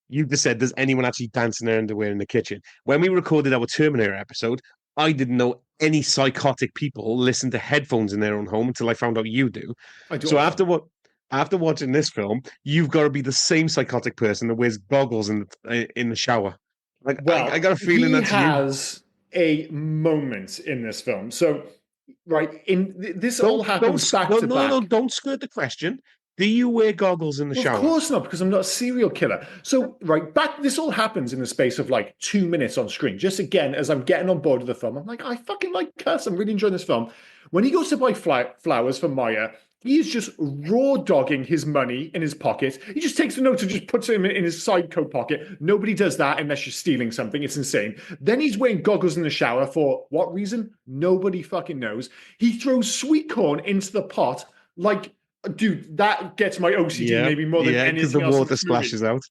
You just said, does anyone actually dance in their underwear in the kitchen? When we recorded our Terminator episode, I didn't know any psychotic people listen to headphones in their own home until I found out you do. I do So often. after watching this film, you've got to be the same psychotic person that wears goggles in the shower. Like I Well, got a feeling he that's you. has a moment in this film. So, right, this all happens back No, to no, no, back. don't skirt the question. Do you wear goggles in the Well, of shower? course not, because I'm not a serial killer. So, right, back, this all happens in the space of like 2 minutes on screen. Just again, as I'm getting on board with the film, I'm like, I fucking like Cuss. I'm really enjoying this film. When he goes to buy flowers for Maya, he's just raw dogging his money in his pocket. He just takes the notes and just puts them in his side coat pocket. Nobody does that unless you're stealing something. It's insane. Then he's wearing goggles in the shower for what reason? Nobody fucking knows. He throws sweet corn into the pot like, dude, that gets my OCD Yeah, maybe more than yeah, because the anything else in water this movie. splashes out.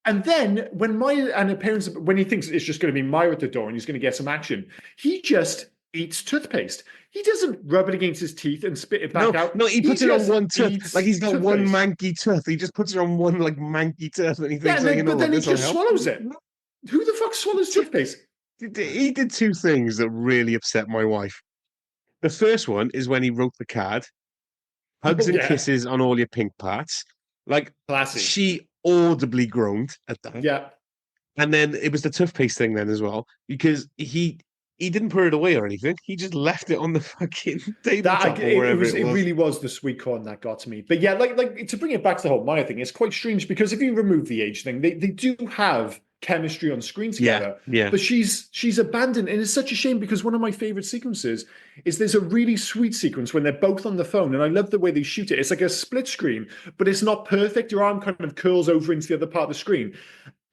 And then when Maya and her parents, when he thinks it's just going to be Maya at the door and he's going to get some action, he just eats toothpaste. He doesn't rub it against his teeth and spit it No, back out. no, he He puts it on just one tooth. Like eats he's got one toothpaste. manky tooth. He just puts it on one like manky tooth, and he Yeah, thinks, and like, you then know but what, then he this will just help. swallows it. Who the fuck swallows toothpaste? He did two things that really upset my wife. The first one is when he wrote the card, hugs Oh and yeah, kisses on all your pink parts. Like classy. she audibly groaned at that. Yeah, And then it was the toothpaste thing then as well, because he didn't put it away or anything. He just left it on the fucking tabletop or it wherever was it it was. really was the sweet corn that got to me. But yeah, like to bring it back to the whole Maya thing, it's quite strange because if you remove the age thing, they do have chemistry on screen Yeah, together. yeah, But she's abandoned, and it's such a shame because one of my favorite sequences is there's a really sweet sequence when they're both on the phone, and I love the way they shoot it. It's like a split screen, but it's not perfect. Your arm kind of curls over into the other part of the screen,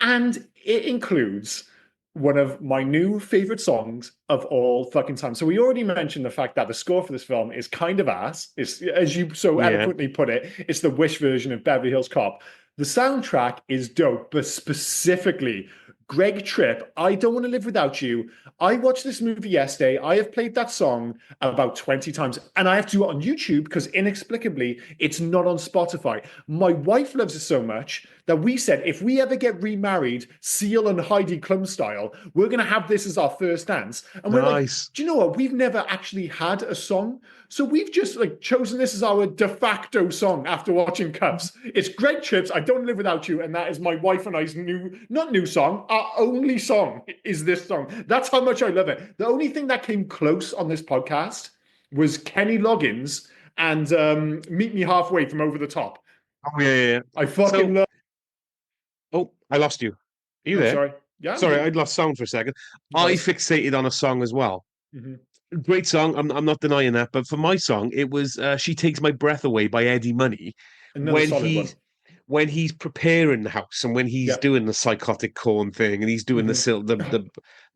and it includes one of my new favorite songs of all fucking time. So we already mentioned the fact that the score for this film is kind of ass. It's, as you so yeah. eloquently put it, it's the Wish version of Beverly Hills Cop. The soundtrack is dope, but specifically Greg Tripp, I Don't Want to Live Without You. I watched this movie yesterday. I have played that song about 20 times, and I have to do it on YouTube because inexplicably it's not on Spotify. My wife loves it so much that we said if we ever get remarried, Seal and Heidi Klum style, we're going to have this as our first dance. And we're like, Nice. do you know what? We've never actually had a song. So we've just like chosen this as our de facto song after watching Cuffs. It's Greg Tripp's I Don't Live Without You, and that is my wife and I's not new song, our only song is this song. That's how much I love it. The only thing that came close on this podcast was Kenny Loggins and Meet Me Halfway from Over the Top. Oh yeah, yeah, yeah. I fucking So, love. oh, I lost you. Are you Oh, there? sorry. Yeah, I'm Sorry, here. I'd lost sound for a second. No I worries. fixated on a song as well. Mhm. Great song. I'm not denying that. But for my song, it was "She Takes My Breath Away" by Eddie Money. Another When solid one. he's preparing the house and when he's Yeah. doing the psychotic corn thing and he's doing the Mhm. silk,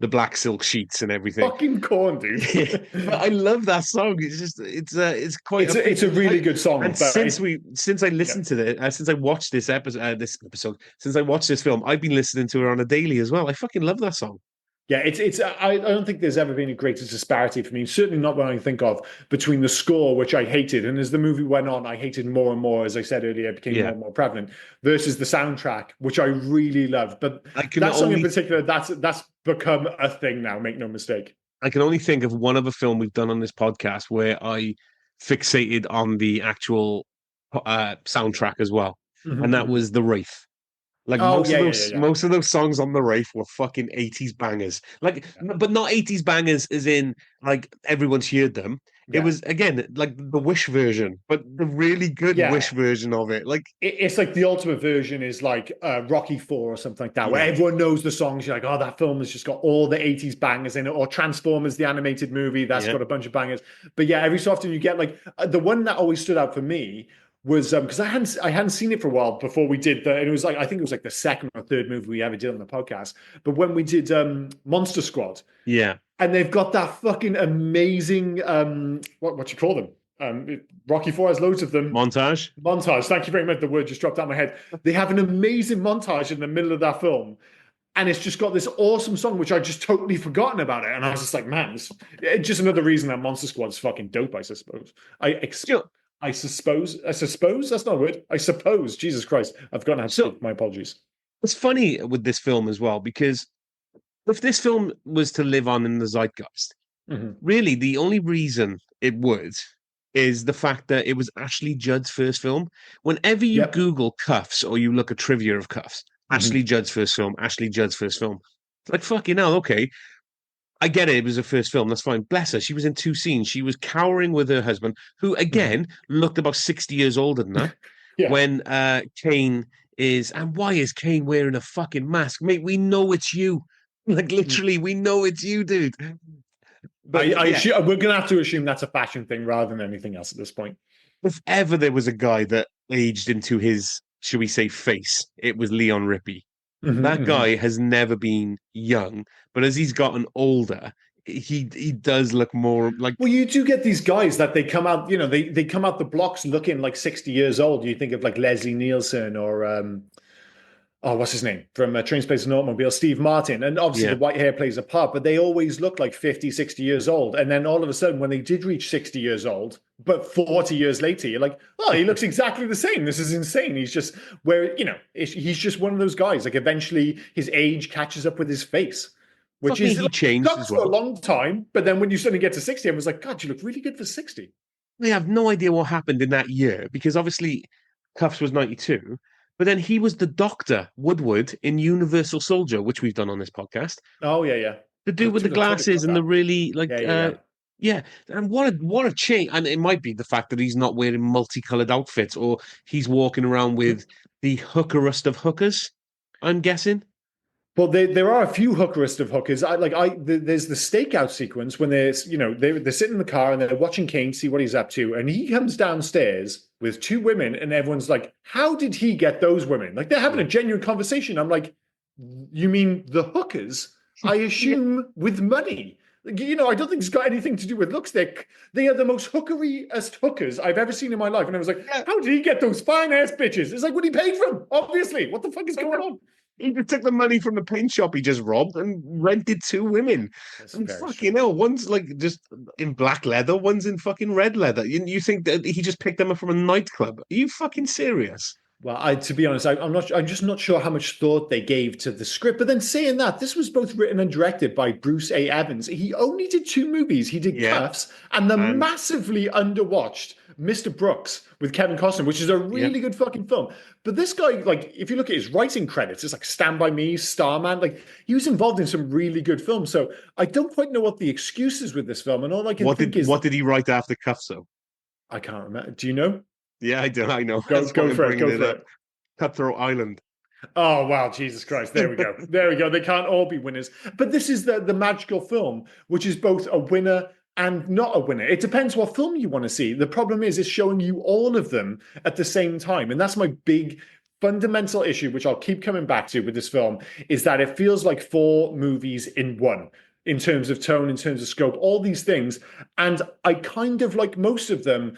the black silk sheets and everything. Fucking corn, dude. But I love that song. It's just it's quite a It's a really good and song, but since I yeah. listened to it, since I watched since I watched this film, I've been listening to it on a daily as well. I fucking love that song. Yeah, it's. I don't think there's ever been a greater disparity for me. Certainly not when I think of between the score, which I hated, and as the movie went on, I hated more and more. As I said earlier, it became more Yeah, and more prevalent. Versus the soundtrack, which I really love. But I can that song in only particular, that's become a thing now. Make no mistake. I can only think of one other film we've done on this podcast where I fixated on the actual soundtrack as well, Mhm, and that mhm. was The Wraith. Like Oh yeah, yeah, yeah, yeah. most of those songs on the Wraith were fucking 80s bangers. Like but not 80s bangers as in like everyone's heard them. It Yeah. was again like the Wish version, but the really good Wish Yeah. version of it. Like It's like the ultimate version is like Rocky Four or something like that, where yeah. everyone knows the songs. You're like, oh, that film has just got all the 80s bangers in it, or Transformers, the animated movie, that's Yeah. got a bunch of bangers. But yeah, every so often you get like the one that always stood out for me was because I hadn't seen it for a while before we did and it was like I think it was like the second or third movie we ever did on the podcast. But when we did Monster Squad, Yeah. and they've got that fucking amazing what you call them? Rocky Four has loads of them. Montage. Montage. Thank you very much. The word just dropped out of my head. They have an amazing montage in the middle of that film, and it's just got this awesome song, which I just totally forgotten about it. And I was just like, man, it's just another reason that Monster Squad's fucking dope. I suppose. So, I suppose. I suppose that's not a word. I suppose. Jesus Christ, I've forgotten how to so speak. My apologies. it's funny with this film as well because if this film was to live on in the zeitgeist, Mhm. really the only reason it would is the fact that it was Ashley Judd's first film. Whenever you Yep. Google Cuffs or you look at trivia of Cuffs, Ashley Mhm. Judd's first film, Ashley Judd's first film. It's like fucking hell, okay. I get it, it was her first film, that's fine. Bless her. She was in two scenes. She was cowering with her husband, who Mhm. again looked about 60 years older than her, Yeah. when Kane is, and why is Kane wearing a fucking mask? Mate, we know it's you. Like literally, we know it's you, dude. But yeah, We're gonna have to assume that's a fashion thing rather than anything else at this point. if ever there was a guy that aged into his, should we say, face, it was Leon Rippey. Mhm. That Mhm. guy has never been young, but as he's gotten older, he does look more like, Well, you do get these guys that they come out, they come out the blocks looking like 60 years old. You think of like Leslie Nielsen or oh, what's his name from Train Space and Automobile, Steve Martin. And obviously the yeah. white hair plays a part, but they always look like 50, 60 years old. And then all of a sudden, when they did reach 60 years old, but 40 years later, you're like, oh, he looks exactly the same. This is insane. He's just he's just one of those guys. Like eventually his age catches up with his face, which Fuck me, is he like, changed as sucks for a well. long time. But then when you suddenly get to 60, I was like, God, you look really good for 60. I have no idea what happened in that year because obviously Cuffs was 92, but then he was the Doctor Woodward in Universal Soldier, which we've done on this podcast. Oh, yeah, yeah. The dude Oh, with the dude, I totally glasses forgot and the that. really like Yeah, yeah, yeah. yeah, and what a change. And it might be the fact that he's not wearing multicolored outfits or he's walking around with the hookerest of hookers, I'm guessing. Well, there are a few hookerist of hookers. There's the stakeout sequence when they're sitting in the car and they're watching Kane see what he's up to, and he comes downstairs with two women, and everyone's like, "How did he get those women?" Like they're having a Yeah. genuine conversation. I'm like, "You mean the hookers? I Yeah. assume with money." Like, I don't think it's got anything to do with looks. They are the most hookeriest hookers I've ever seen in my life. And I was like, Yeah. "How did he get those fine ass bitches?" It's like what he paid for them. Obviously, what the fuck is going on? He just took the money from the paint shop he just robbed and rented two women. That's And very fucking strange. hell, one's like just in black leather, one's in fucking red leather. You think that he just picked them up from a nightclub? Are you fucking serious? Well, to be honest, I'm not. I'm just not sure how much thought they gave to the script. But then saying that, this was both written and directed by Bruce A. Evans. He only did two movies. He did Yeah, Cuffs and the and massively underwatched Mr. Brooks with Kevin Costner, which is a yeah. really good fucking film. But this guy, like, if you look at his writing credits, it's like Stand by Me, Starman. Like, he was involved in some really good films. So I don't quite know what the excuse is with this film. And all I can think is, What did he write after Cuffs though? I can't remember. Do you know? Yeah, I do. I know. Go, That's why go I'm for it. bringing Go it for up. it. Cutthroat Island. Oh wow, Jesus Christ. There we go. There we go. They can't all be winners. But this is the magical film, which is both a winner and not a winner. It depends what film you want to see. The problem is it's showing you all of them at the same time. And that's my big fundamental issue, which I'll keep coming back to with this film, is that it feels like four movies in one. In terms of tone, in terms of scope, all these things. And I kind of like most of them,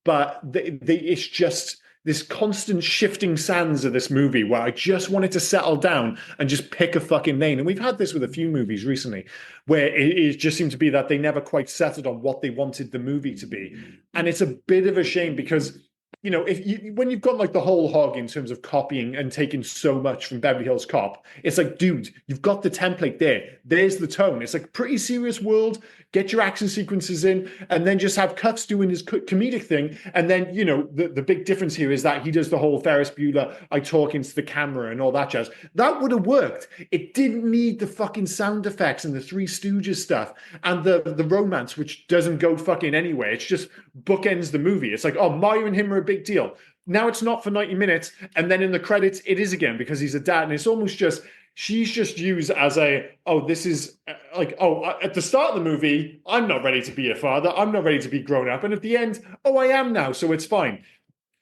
but it's just this constant shifting sands of this movie where I just wanted to settle down and just pick a fucking lane. And we've had this with a few movies recently where it just seemed to be that they never quite settled on what they wanted the movie to be. And it's a bit of a shame because when you've got like the whole hog in terms of copying and taking so much from Beverly Hills Cop, it's like, dude, you've got the template there. There's the tone. It's like pretty serious world. Get your action sequences in, and then just have Cuffs doing his comedic thing. And then the big difference here is that he does the whole Ferris Bueller, I talk into the camera and all that jazz. That would have worked. It didn't need the fucking sound effects and the Three Stooges stuff and the romance, which doesn't go fucking anywhere. It's just bookends the movie. It's like, oh, Maya and him are a big deal. Now it's not for 90 minutes. And then in the credits, it is again because he's a dad. And it's almost just, she's just used as this is at the start of the movie, I'm not ready to be a father. I'm not ready to be grown up. And at the end, oh, I am now. So it's fine.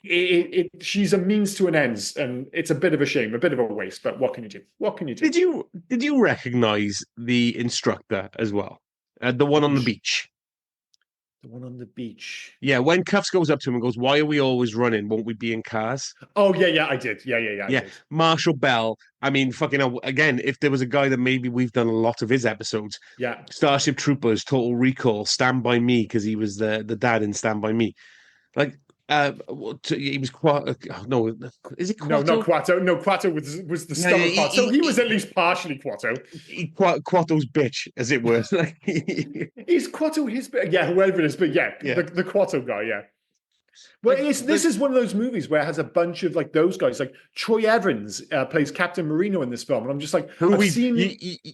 She's a means to an end. And it's a bit of a shame, a bit of a waste. But what can you do? What can you do? Did you recognize the instructor as well? The one on the beach. The one on the beach. Yeah, when Cuffs goes up to him and goes, "Why are we always running? Won't we be in cars?" Oh yeah, yeah, I did. Yeah, I Yeah, did. Marshall Bell. I mean, fucking hell, again, if there was a guy that maybe we've done a lot of his episodes, Yeah. Starship Troopers, Total Recall, Stand By Me, because he was the dad in Stand By Me. Like, he was quite. Oh, no, is it No, not Quato? Quato. No, Quato was the Yeah, yeah, stubborn part. So he was at least partially Quato. Quato's bitch, as it were. Like, Is Quato his? Yeah, whoever it is, but yeah, yeah, the Quato guy. Yeah. Well, like, this is one of those movies where it has a bunch of like those guys. Like Troy Evans plays Captain Marino in this film, and I'm just like, who I've we seen.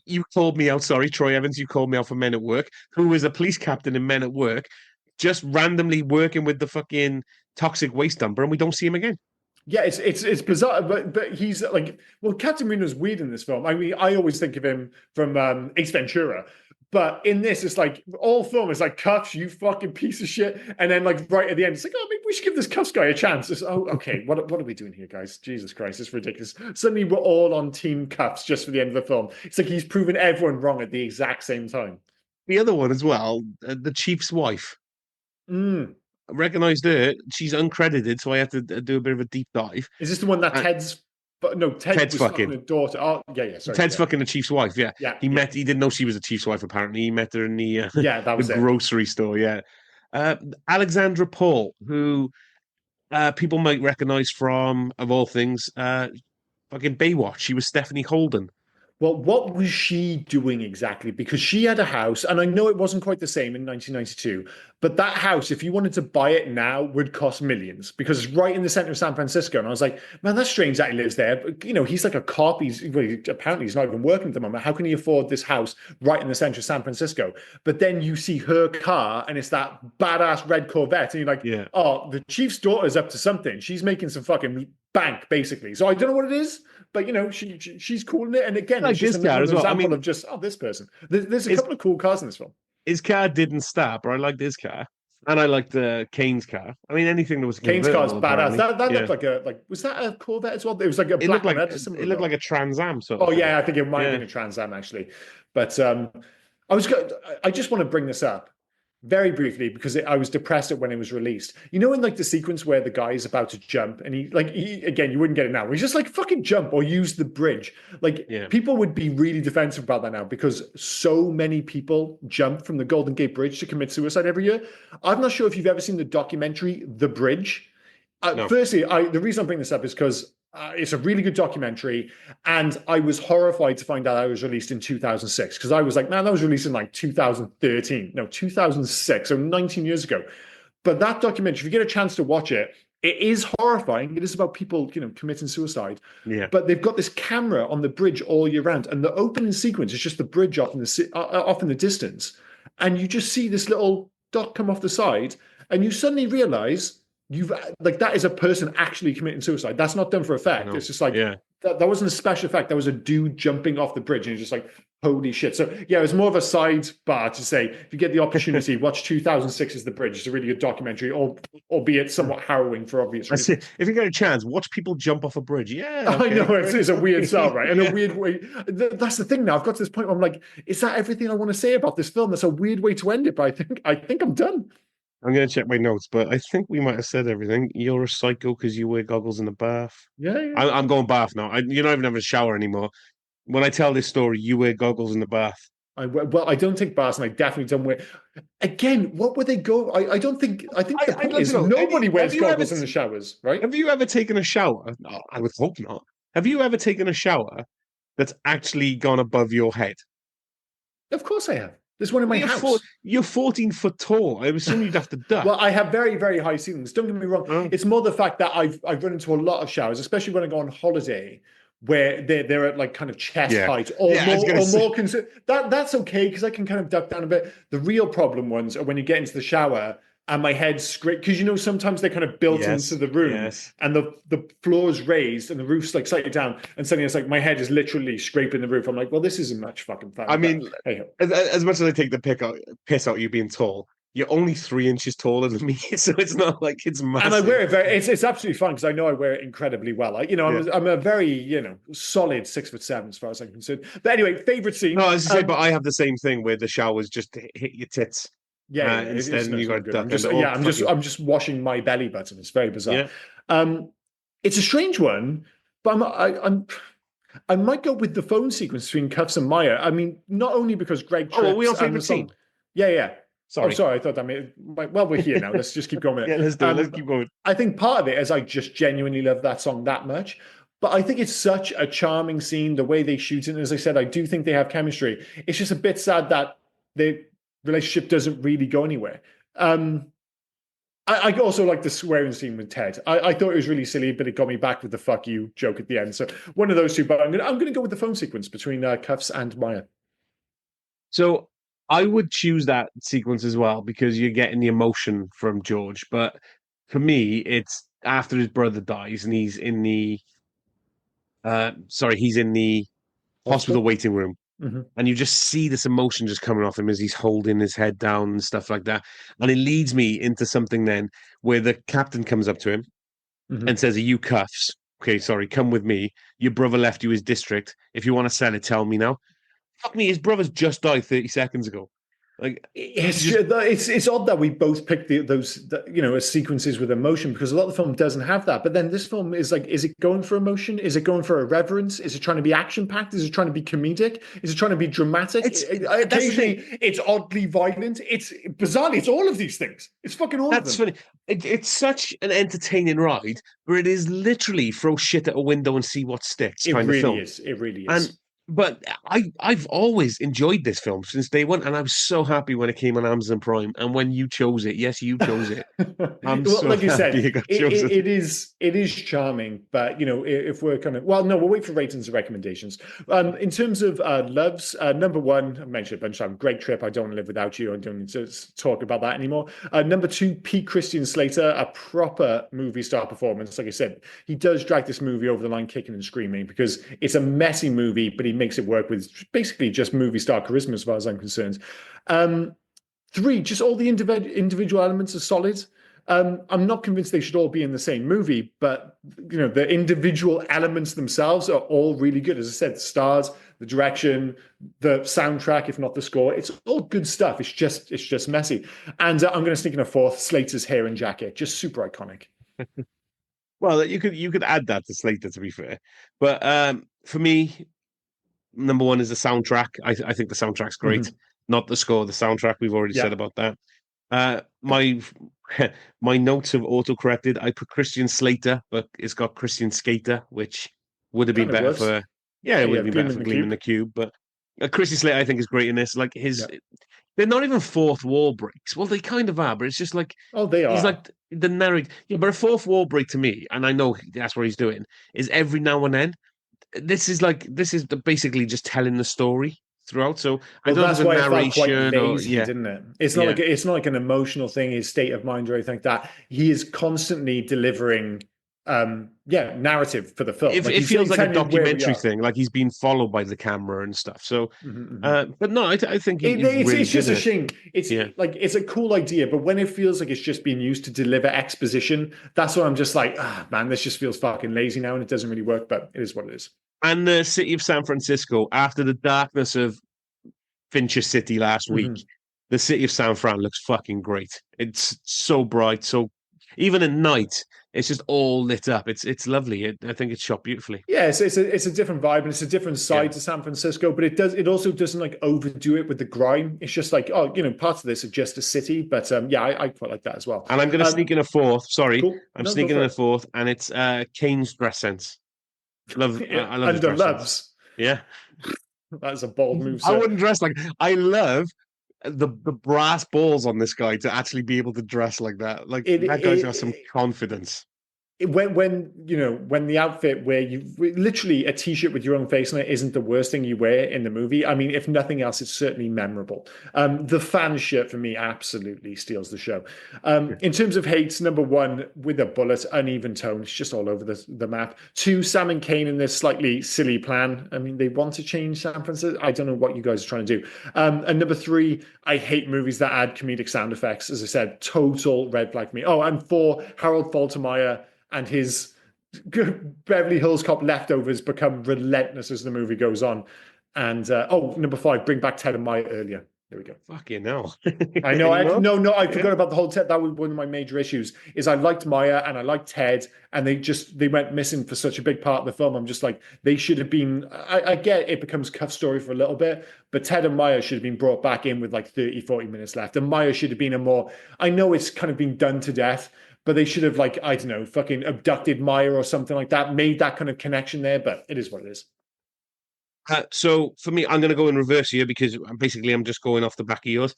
you called me out. Sorry, Troy Evans. You called me out for Men at Work. Who was a police captain in Men at Work, just randomly working with the fucking toxic waste dumper, and we don't see him again. Yeah, it's bizarre, but he's like, well, Captain Marino's weird in this film. I mean, I always think of him from Ace Ventura, but in this, it's like all film is like Cuffs, you fucking piece of shit, and then like right at the end, it's like, oh, maybe we should give this Cuffs guy a chance. It's, oh, okay, what are we doing here, guys? Jesus Christ, it's ridiculous. Suddenly we're all on Team Cuffs just for the end of the film. It's like he's proven everyone wrong at the exact same time. The other one as well, the chief's wife. Mm. I recognized her. She's uncredited, so I had to do a bit of a deep dive. Is this the one that And Ted's? But no, Ted Ted's was fucking fucking. a daughter. Oh, yeah. Sorry, Ted's yeah, fucking the chief's wife. Yeah, yeah, he yeah, met. He didn't know she was a chief's wife. Apparently, he met her in the yeah. That the was it. grocery store. Yeah, Alexandra Paul, who people might recognize from, of all things, fucking Baywatch. She was Stephanie Holden. Well, what was she doing exactly? Because she had a house, and I know it wasn't quite the same in 1992, but that house, if you wanted to buy it now, would cost millions because it's right in the center of San Francisco. And I was like, man, that's strange that he lives there. But, you know, he's like a cop. Apparently he's not even working at the moment. How can he afford this house right in the center of San Francisco? But then you see her car, and it's that badass red Corvette, and you're like, Yeah, oh, the chief's daughter's up to something. She's making some fucking bank, basically. So I don't know what it is. But you know, she's cool in it, and again, like it's just this car another as well. I example mean, of just this person. There's a his couple of cool cars in this film. his car didn't stop, or I liked his car, and I liked Kane's car. I mean, anything that was Kane's car's convertible, badass. apparently. That Yeah, looked like a was that a Corvette as well? It was like a it looked black one. like It had a similar it looked look. like a Trans Am sort Oh of thing. yeah, I think it might have Yeah, been a Trans Am actually, but I was go- I just want to bring this up very briefly because I was depressed at when it was released. You know, in like the sequence where the guy is about to jump and he again, you wouldn't get it now. He's just like fucking jump or use the bridge. Like yeah. people would be really defensive about that now because so many people jump from the Golden Gate Bridge to commit suicide every year. I'm not sure if you've ever seen the documentary The Bridge. No, Firstly, the reason I'm bringing this up is because it's a really good documentary, and I was horrified to find out I was released in 2006 because I was like, man, that was released in like 2013, no, 2006, so 19 years ago. But that documentary, if you get a chance to watch it, it is horrifying. It is about people, you know, committing suicide. yeah. But they've got this camera on the bridge all year round, and the opening sequence is just the bridge off in the distance, and you just see this little dot come off the side, and you suddenly realize you've like that is a person actually committing suicide. That's not done for I effect. know. It's just like Yeah. that wasn't a special effect. That was a dude jumping off the bridge, and you're just like, holy shit. So yeah, it was more of a sidebar to say if you get the opportunity, watch 2006's The Bridge. It's a really good documentary, albeit somewhat harrowing for obvious I say, reasons. if you get a chance, watch people jump off a bridge. Yeah, I okay, know it's a weird sell, right? In yeah. a weird way. That's the thing now. I've got to this point where I'm like, is that everything I want to say about this film? That's a weird way to end it, but I think I'm done. I'm gonna check my notes, but I think we might have said everything. You're a psycho because you wear goggles in the bath. Yeah, yeah. I'm going bath now. You're not even having a shower anymore. When I tell this story, you wear goggles in the bath. Well, I don't take baths, and I definitely don't wear. Again, what would they go? I don't think. I think the I'd point like to is know. nobody wears Have you ever goggles in the showers, right? have you ever taken a shower? No, I would hope not. Have you ever taken a shower that's actually gone above your head? Of course I have. There's one in Well, my house. you're 14 foot tall. I assume you'd have to duck. Well, I have very, very high ceilings. Don't get me wrong. Oh, It's more the fact that I've run into a lot of showers, especially when I go on holiday, where they're at like kind of chest yeah. height or Yeah, I was more gonna or say. more that's okay because I can kind of duck down a bit. The real problem ones are when you get into the shower and my head's scraped because you know sometimes they're kind of built into Yes, the room yes. and the floor is raised and the roof's like slightly down and suddenly it's like my head is literally scraping the roof. I'm like, well, this isn't much fucking fun. I But mean, hey, as much as I take the piss out you being tall, you're only 3 inches taller than me, so it's not like it's and I wear massive. it very. It's absolutely fine because I know I wear it incredibly well. Yeah. I'm a very solid 6'7" as far as I'm concerned. But anyway, favorite No, scene. as I say, but I have the same thing where the showers just hit your tits. Yeah, yeah, Instead, it's you got to not good. duck under. Oh, fucking I'm just washing my belly button. It's very bizarre. yeah. Um, it's a strange one, but I might go with the phone sequence between Cuffs and Maya. I mean, not only because Greg Oh, are we trips on and the favorite scene? song. Yeah, yeah. Oh, Sorry. sorry. I thought that made. Well, we're here now. Let's just keep going with Yeah, it. let's do it. Let's keep going. I think part of it is I just genuinely love that song that much. But I think it's such a charming scene, the way they shoot it. And as I said, I do think they have chemistry. It's just a bit sad that the relationship doesn't really go anywhere. Um, I also like the swearing scene with Ted. I thought it was really silly, but it got me back with the "fuck you" joke at the end. So one of those two. But I'm gonna go with the phone sequence between Cuffs and Maya. So I would choose that sequence as well because you're getting the emotion from George. But for me, it's after his brother dies and he's in the hospital Hospital. waiting room. Hmm. And you just see this emotion just coming off him as he's holding his head down and stuff like that. And it leads me into something then where the captain comes up to him Hmm. and says, "Are you Cuffs? Okay, sorry, come with me. Your brother left you his district. If you want to sell it, tell me now." Fuck me, his brother's just died 30 seconds ago. Like, you just It's odd that we both picked as sequences with emotion because a lot of the film doesn't have that. But then this film is like, is it going for emotion? Is it going for irreverence? Is it trying to be action packed? Is it trying to be comedic? Is it trying to be dramatic? that's the thing. Occasionally, it's oddly violent. It's bizarrely, it's all of these things. It's fucking all of That's them. funny. It's such an entertaining ride where it is literally throw shit at a window and see what sticks It kind of really film. is. It really And is. but I've always enjoyed this film since day one, and I was so happy when it came on Amazon Prime. And when you chose it, yes, you chose it. I'm Well, so like you said, happy you got chosen. it is charming, but if we're kind of well, no, we'll wait for ratings and recommendations. In terms of loves, number one, I mentioned a bunch of times, Great Trip. I don't want to live without you. I don't need to talk about that anymore. Number two, Pete Christian Slater, a proper movie star performance. Like I said, he does drag this movie over the line, kicking and screaming because it's a messy movie, but he makes it work with basically just movie star charisma, as far as I'm concerned. Um, Three, just all the individual elements are solid. I'm not convinced they should all be in the same movie, but the individual elements themselves are all really good. As I said, the stars, the direction, the soundtrack, if not the score, it's all good stuff. It's just messy. And I'm going to sneak in a fourth: Slater's hair and jacket, just super iconic. Well, you could add that to Slater, to be fair. But for me, number one is the soundtrack. I think the soundtrack's great. Mm-hmm. Not the score, the soundtrack. We've already said Yeah, about that. My my notes have auto-corrected. I put Christian Slater, but it's got Christian Skater, which would have been kind of better works. for yeah, it Yeah, would yeah, have been better Gleam in for the Gleam in Cube. the Cube. But Christian Slater, I think, is great in this. Like Yeah. they're not even fourth wall breaks. Well, they kind of are, but it's just like Oh, they he's are. like the narrative. Yeah, but a fourth wall break to me, and I know that's what he's doing, is every now and then basically just telling the story throughout. So I Well, don't know if that's it's a why it felt quite narration or lazy, yeah, didn't it? yeah. It's not like an emotional thing, his state of mind or anything like that. He is constantly delivering, narrative for the film. Like It feels he's like a telling you where we documentary are. thing, like he's being followed by the camera and stuff. So, Mhm. but no, I think he's really It's good just in a it. shame. It's Yeah, like it's a cool idea, but when it feels like it's just being used to deliver exposition, that's when I'm just like, man, this just feels fucking lazy now, and it doesn't really work. But it is what it is. and the city of San Francisco, after the darkness of Fincher City last week, Mhm. the city of San Fran looks fucking great. It's so bright, so even at night, it's just all lit up. It's lovely. I think it's shot beautifully. Yeah, it's a different vibe and it's a different Yeah. side to San Francisco, but it also doesn't like overdo it with the grime. It's just like, oh, parts of this are just a city, but yeah, I quite like that as well. And I'm going to sneak in a fourth. Sorry, Cool. I'm No, go sneaking in for a it. fourth, and it's Kane's dress sense. Yeah, I love his under dress sense. loves. Yeah, That's a bold move, I sir. wouldn't dress like. I love the brass balls on this guy to actually be able to dress like that. Like It, that guy's got some it confidence. when the outfit where you literally a t-shirt with your own face on it isn't the worst thing you wear in the movie. I mean, if nothing else, it's certainly memorable. The fan shirt for me absolutely steals the show. In terms of hates, number one, with a bullet, uneven tone, it's just all over the map. Two, Sam and Kane in this slightly silly plan. I mean, they want to change San Francisco. I don't know what you guys are trying to do. And number three, I hate movies that add comedic sound effects. As I said, total red flag for me. Oh, and four, Harold Faltermeyer and his Beverly Hills Cop leftovers become relentless as the movie goes on. And number five, bring back Ted and Maya earlier. There we go. Fucking hell. I know. Any more? No, I Yeah. forgot about the whole Ted. That was one of my major issues. Is I liked Maya and I liked Ted, and they went missing for such a big part of the film. I'm just like they should have been. I get it becomes Cuff story for a little bit, but Ted and Maya should have been brought back in with like 30, 40 minutes left, and Maya should have been a more. I know it's kind of been done to death, but they should have like I don't know, fucking abducted Maya or something like that, made that kind of connection there. But it is what it is. So for me, I'm going to go in reverse here because basically I'm just going off the back of yours.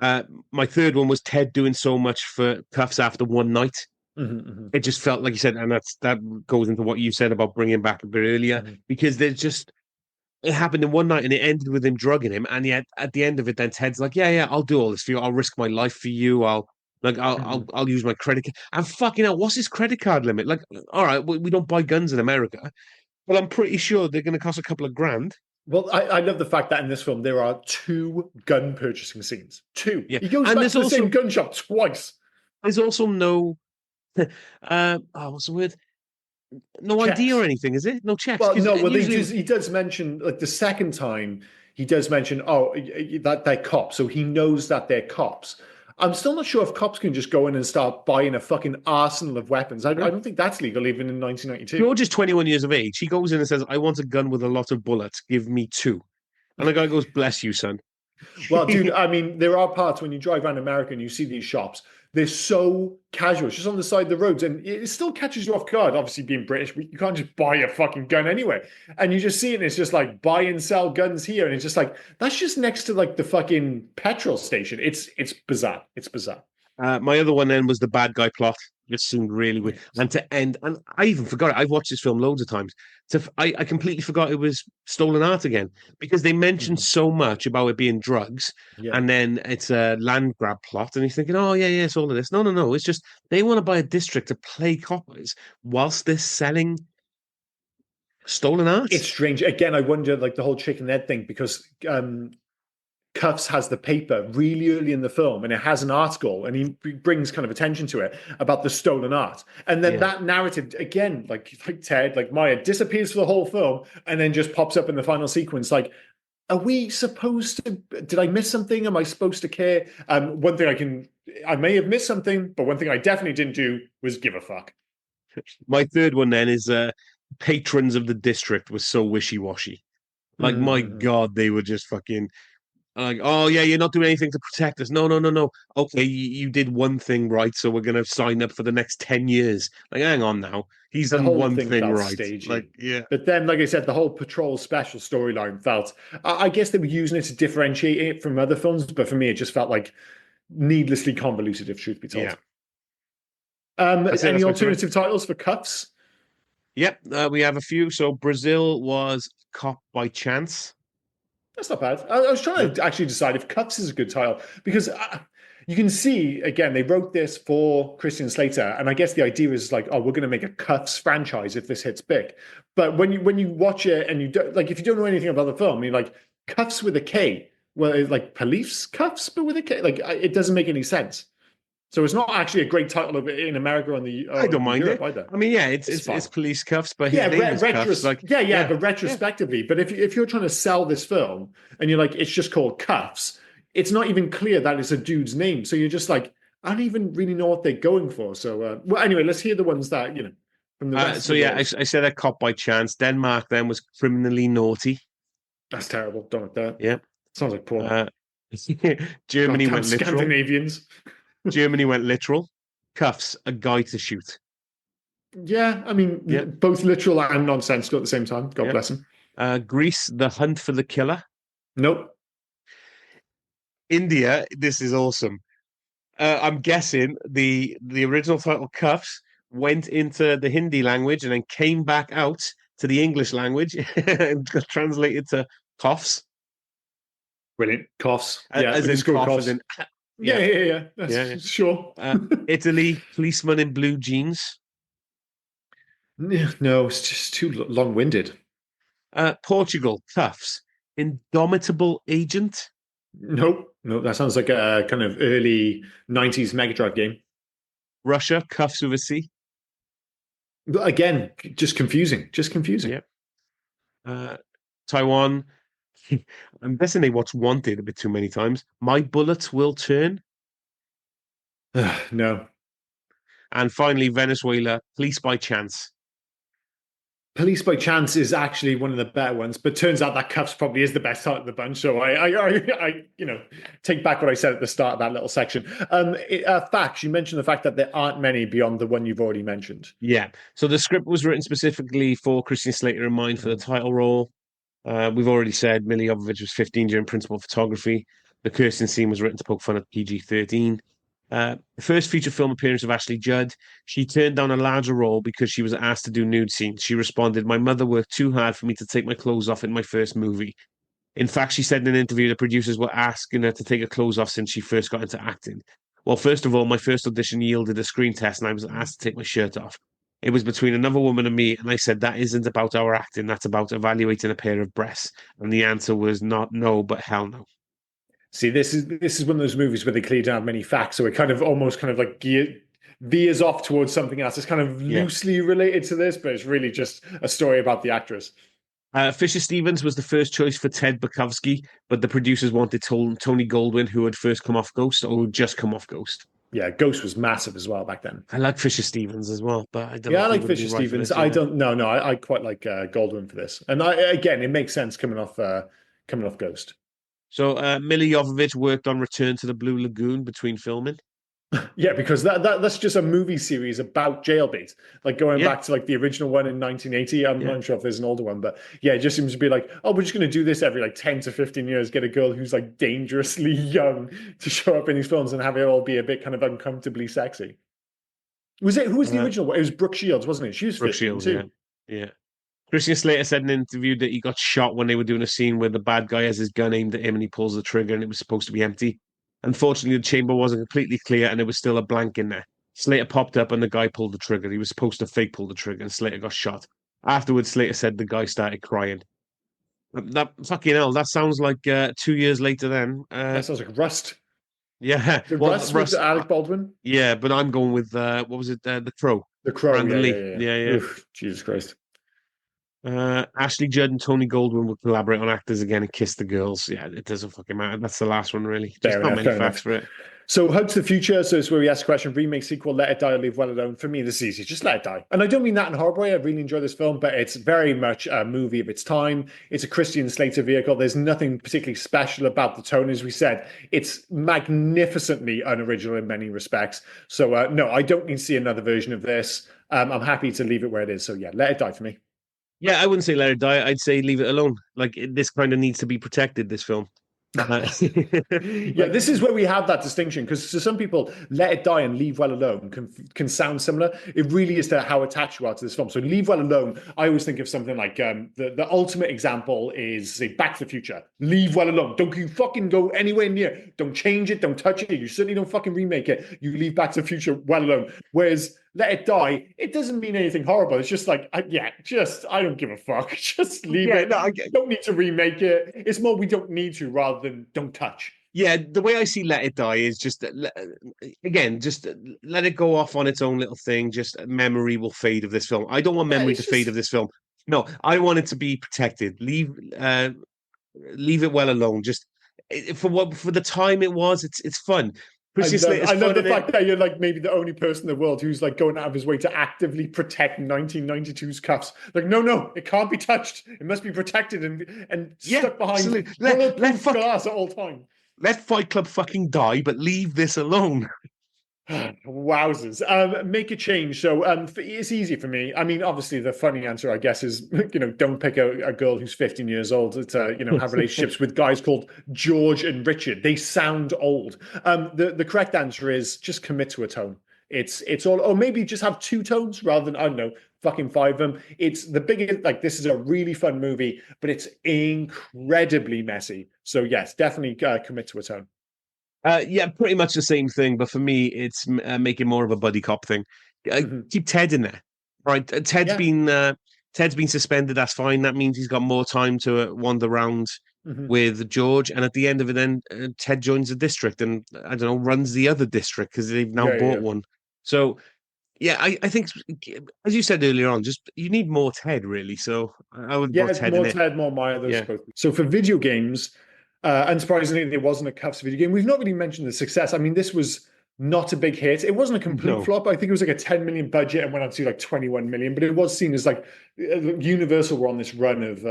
Uh, my third one was Ted doing so much for Cuffs after one night. Hmm. It just felt like you said, and that goes into what you said about bringing back a bit earlier Hmm. because there's just it happened in one night and it ended with him drugging him, and yet at the end of it, then Ted's like, yeah, I'll do all this for you. I'll risk my life for you. Hmm. I'll use my credit card. And fucking hell, what's his credit card limit? Like, all right, we don't buy guns in America, but I'm pretty sure they're going to cost a couple of grand. Well, I love the fact that in this film there are two gun purchasing scenes. Two. Yeah, He goes and back to the same gun shop twice. there's also no what's the word? No ID or Checks. anything, is it? No checks Well, because no. Well, usually he does mention like the second time he does mention that they're cops, so he knows that they're cops. I'm still not sure if cops can just go in and start buying a fucking arsenal of weapons. I don't think that's legal even in 1992. George is 21 years of age. He goes in and says, "I want a gun with a lot of bullets. Give me two." And the guy goes, "Bless you, son." Well, dude, I mean, there are parts when you drive around America and you see these shops, they're so casual. It's just on the side of the roads, and it still catches you off guard. Obviously, being British, you can't just buy a fucking gun anyway. And you just see it, and it's just like buy and sell guns here, and it's just like that's just next to like the fucking petrol station. It's bizarre. It's bizarre. My other one then was the bad guy plot. It seemed really weird. And to end, and I even forgot it. I've watched this film loads of times. I completely forgot it was stolen art again because they mentioned Mhm. so much about it being drugs, Yeah. and then it's a land grab plot, and he's thinking, "Oh yeah, it's all of this." No. It's just they want to buy a district to play coppers whilst they're selling stolen art. It's strange. Again, I wonder like the whole chicken egg thing because Kuffs has the paper really early in the film and it has an article and he brings kind of attention to it about the stolen art. And then Yeah. that narrative, again, like Ted, like Maya, disappears for the whole film and then just pops up in the final sequence. Like, are we supposed to? Did I miss something? Am I supposed to care? One thing I may have missed something, but one thing I definitely didn't do was give a fuck. My third one then is patrons of the district was so wishy-washy. Like, my Mm-hmm. God, they were just fucking like, oh yeah, you're not doing anything to protect us. No. Okay, you did one thing right, so we're gonna sign up for the next 10 years. Like, hang on now. He's The done whole one thing thing felt right. Like, stagey. yeah. But then, like I said, the whole patrol special storyline felt. I guess they were using it to differentiate it from other films, but for me, it just felt like needlessly convoluted, if truth be Yeah. told. I say Any that's my three. alternative titles for Cuffs? Yep, we have a few. So Brazil was Cop by Chance. That's not bad. I was Yeah. trying to actually decide if Cuffs is a good title because you can see again they wrote this for Christian Slater, and I guess the idea is like, oh, we're going to make a Cuffs franchise if this hits big. But when you watch it and you don't like, if you don't know anything about the film, you're like Cuffs with a K, well, it's like police cuffs but with a K. Like it doesn't make any sense. So it's not actually a great title of it in America I or don't in mind Europe it. either. I mean, yeah, It's it's fine. police cuffs, but his Yeah, name is Cuffs. Like, yeah, yeah, but yeah. retrospectively. But if you're trying to sell this film and you're like, it's just called Cuffs, it's not even clear that it's a dude's name. So you're just like, I don't even really know what they're going for. So, well, anyway, let's hear the ones that from the rest So of the yeah, girls. I said a cop by chance. Denmark then was criminally naughty. That's terrible. Don't like that. Yeah. Sounds like porn. Uh, Germany Goddamn went literal. Scandinavians. Germany went literal. Cuffs, a guy to shoot. Yeah, I Yep, mean, both literal and nonsensical at the same time. God yep. bless him. Greece, the hunt for the killer. Nope. India, this is awesome. I'm guessing the original title Cuffs went into the Hindi language and then came back out to the English language and got translated to Kuffs, Brilliant. Coughs. Yeah, as we can in score cough, as coughs. in Yeah, yeah, yeah, yeah. yeah, yeah. That's sure. Italy, policeman in blue jeans. No, it's just too long-winded. Portugal, Cuffs, indomitable agent. Nope. No, that sounds like a kind of early 90s Mega Drive game. Russia, Cuffs with a C. But again, just confusing. Just confusing. Yep. Uh, Taiwan, I'm guessing they watched Wanted a bit too many times. My Bullets Will Turn. No. And finally, Venezuela, Police by Chance. Police by Chance is actually one of the better ones, but turns out that Cuffs probably is the best part of the bunch. So take back what I said at the start of that little section. Facts. You mentioned the fact that there aren't many beyond the one you've already mentioned. Yeah. So the script was written specifically for Christian Slater in mind for the Mhm. title role. We've already said Millie Jovovich was 15 during principal photography. The cursing scene was written to poke fun at PG-13. The first feature film appearance of Ashley Judd, she turned down a larger role because she was asked to do nude scenes. She responded, "My mother worked too hard for me to take my clothes off in my first movie." In fact, she said in an interview the producers were asking her to take her clothes off since she first got into acting. Well, first of all, my first audition yielded a screen test and I was asked to take my shirt off. It was between another woman and me, and I said, "That isn't about our acting, that's about evaluating a pair of breasts." And the answer was not no, but hell no. See, this is one of those movies where they clearly don't have many facts, so it kind of almost kind of like veers off towards something else. It's kind of Yeah. loosely related to this, but it's really just a story about the actress. Fisher Stevens was the first choice for Ted Bukowski, but the producers wanted Tony Goldwyn, who had first come off Ghost or who had just come off Ghost. Yeah, Ghost was massive as well back then. I like Fisher Stevens as well, but I don't know Yeah, I if he like would have Fisher been right for Stevens. this. I Yeah. don't no, I quite like Goldwyn for this. And again, it makes sense coming off Ghost. So Millie Jovovich worked on Return to the Blue Lagoon between filming. Yeah, because that's just a movie series about jailbait. Like going Yeah, back to like the original one in 1980. I'm yeah. not sure if there's an older one, but yeah, it just seems to be like, oh, we're just going to do this every like 10 to 15 years, get a girl who's like dangerously young to show up in these films and have it all be a bit kind of uncomfortably sexy. Who was the Uh, original one? It was Brooke Shields, wasn't it? She was Brooke 15 Shields, yeah, too. yeah. Christian Slater said in an interview that he got shot when they were doing a scene where the bad guy has his gun aimed at him and he pulls the trigger and it was supposed to be empty. Unfortunately, the chamber wasn't completely clear and there was still a blank in there. Slater popped up and the guy pulled the trigger. He was supposed to fake pull the trigger and Slater got shot. Afterwards, Slater said the guy started crying. That fucking hell, that sounds like 2 years later then. That sounds like Rust. Yeah, The well, Rust with Russ, Alec Baldwin. yeah, but I'm going with what was it? The Crow, The Crow. Yeah, Brandon yeah, Lee. yeah, Yeah, yeah. yeah. Oof, Jesus Christ. Ashley Judd and Tony Goldwyn will collaborate on actors again and kiss the girls. Yeah, it doesn't fucking matter. That's the last one, really. Just Fair not enough. many Fair facts enough. for it. So, Hope to the Future. So, it's where we ask the question: remake, sequel, let it die, or leave well alone. For me, this is easy. Just let it die. And I don't mean that in a horrible way. I really enjoy this film, but it's very much a movie of its time. It's a Christian Slater vehicle. There's nothing particularly special about the tone, as we said. It's magnificently unoriginal in many respects. So, no, I don't need to see another version of this. I'm happy to leave it where it is. So, yeah, let it die for me. Yeah, I wouldn't say let it die. I'd say leave it alone. Like this kind of needs to be protected. This film. Uh, Yeah, like this is where we have that distinction because to some people, let it die and leave well alone can sound similar. It really is to how attached you are to this film. So leave well alone. I always think of something like the ultimate example is say Back to the Future. Leave well alone. Don't you fucking go anywhere near. Don't change it. Don't touch it. You certainly don't fucking remake it. You leave Back to the Future well alone. Whereas let it die, it doesn't mean anything horrible. It's just like, yeah, just I don't give a fuck. Just leave yeah, it. no, Don't need to remake it. It's more we don't need to rather than don't touch. yeah. The way I see let it die is just again, just let it go off on its own little thing. Just memory will fade of this film. I don't want Yeah, memory to it's fade just of this film. No, I want it to be protected. Leave it well alone. Just for the time it was, it's fun. Christian Slater's I love fun the in it. fact that you're like maybe the only person in the world who's like going out of his way to actively protect 1992's Cuffs. Like, no, it can't be touched. It must be protected and Yeah, stuck behind absolutely. bulletproof glass at all time. Let Fight Club fucking die, but leave this alone. Wowzers. Make a change. So it's easy for me. I mean, obviously the funny answer, I guess, is, don't pick a girl who's 15 years old to, have relationships with guys called George and Richard. They sound old. The correct answer is just commit to a tone. It's all, or maybe just have two tones rather than, I don't know, fucking five of them. It's the biggest, like, this is a really fun movie, but it's incredibly messy. So yes, definitely commit to a tone. Yeah, pretty much the same thing, but for me, it's making more of a buddy cop thing. Mhm. Keep Ted in there, right? Yeah. Ted's been suspended. That's fine. That means he's got more time to wander around Mhm. with George. And at the end of it, then Ted joins the district and I don't know runs the other district because they've now Yeah, yeah, bought yeah. one. So Yeah, I think as you said earlier on, just you need more Ted really. So I would Yeah, put Ted in more it. Ted, more Maya, those Yeah. both. So for video games, unsurprisingly, there wasn't a Cuffs video game. We've not really mentioned the success. I mean, this was not a big hit. It wasn't a complete No. flop. I think it was like a 10 million budget and went on to like 21 million, but it was seen as like Universal were on this run of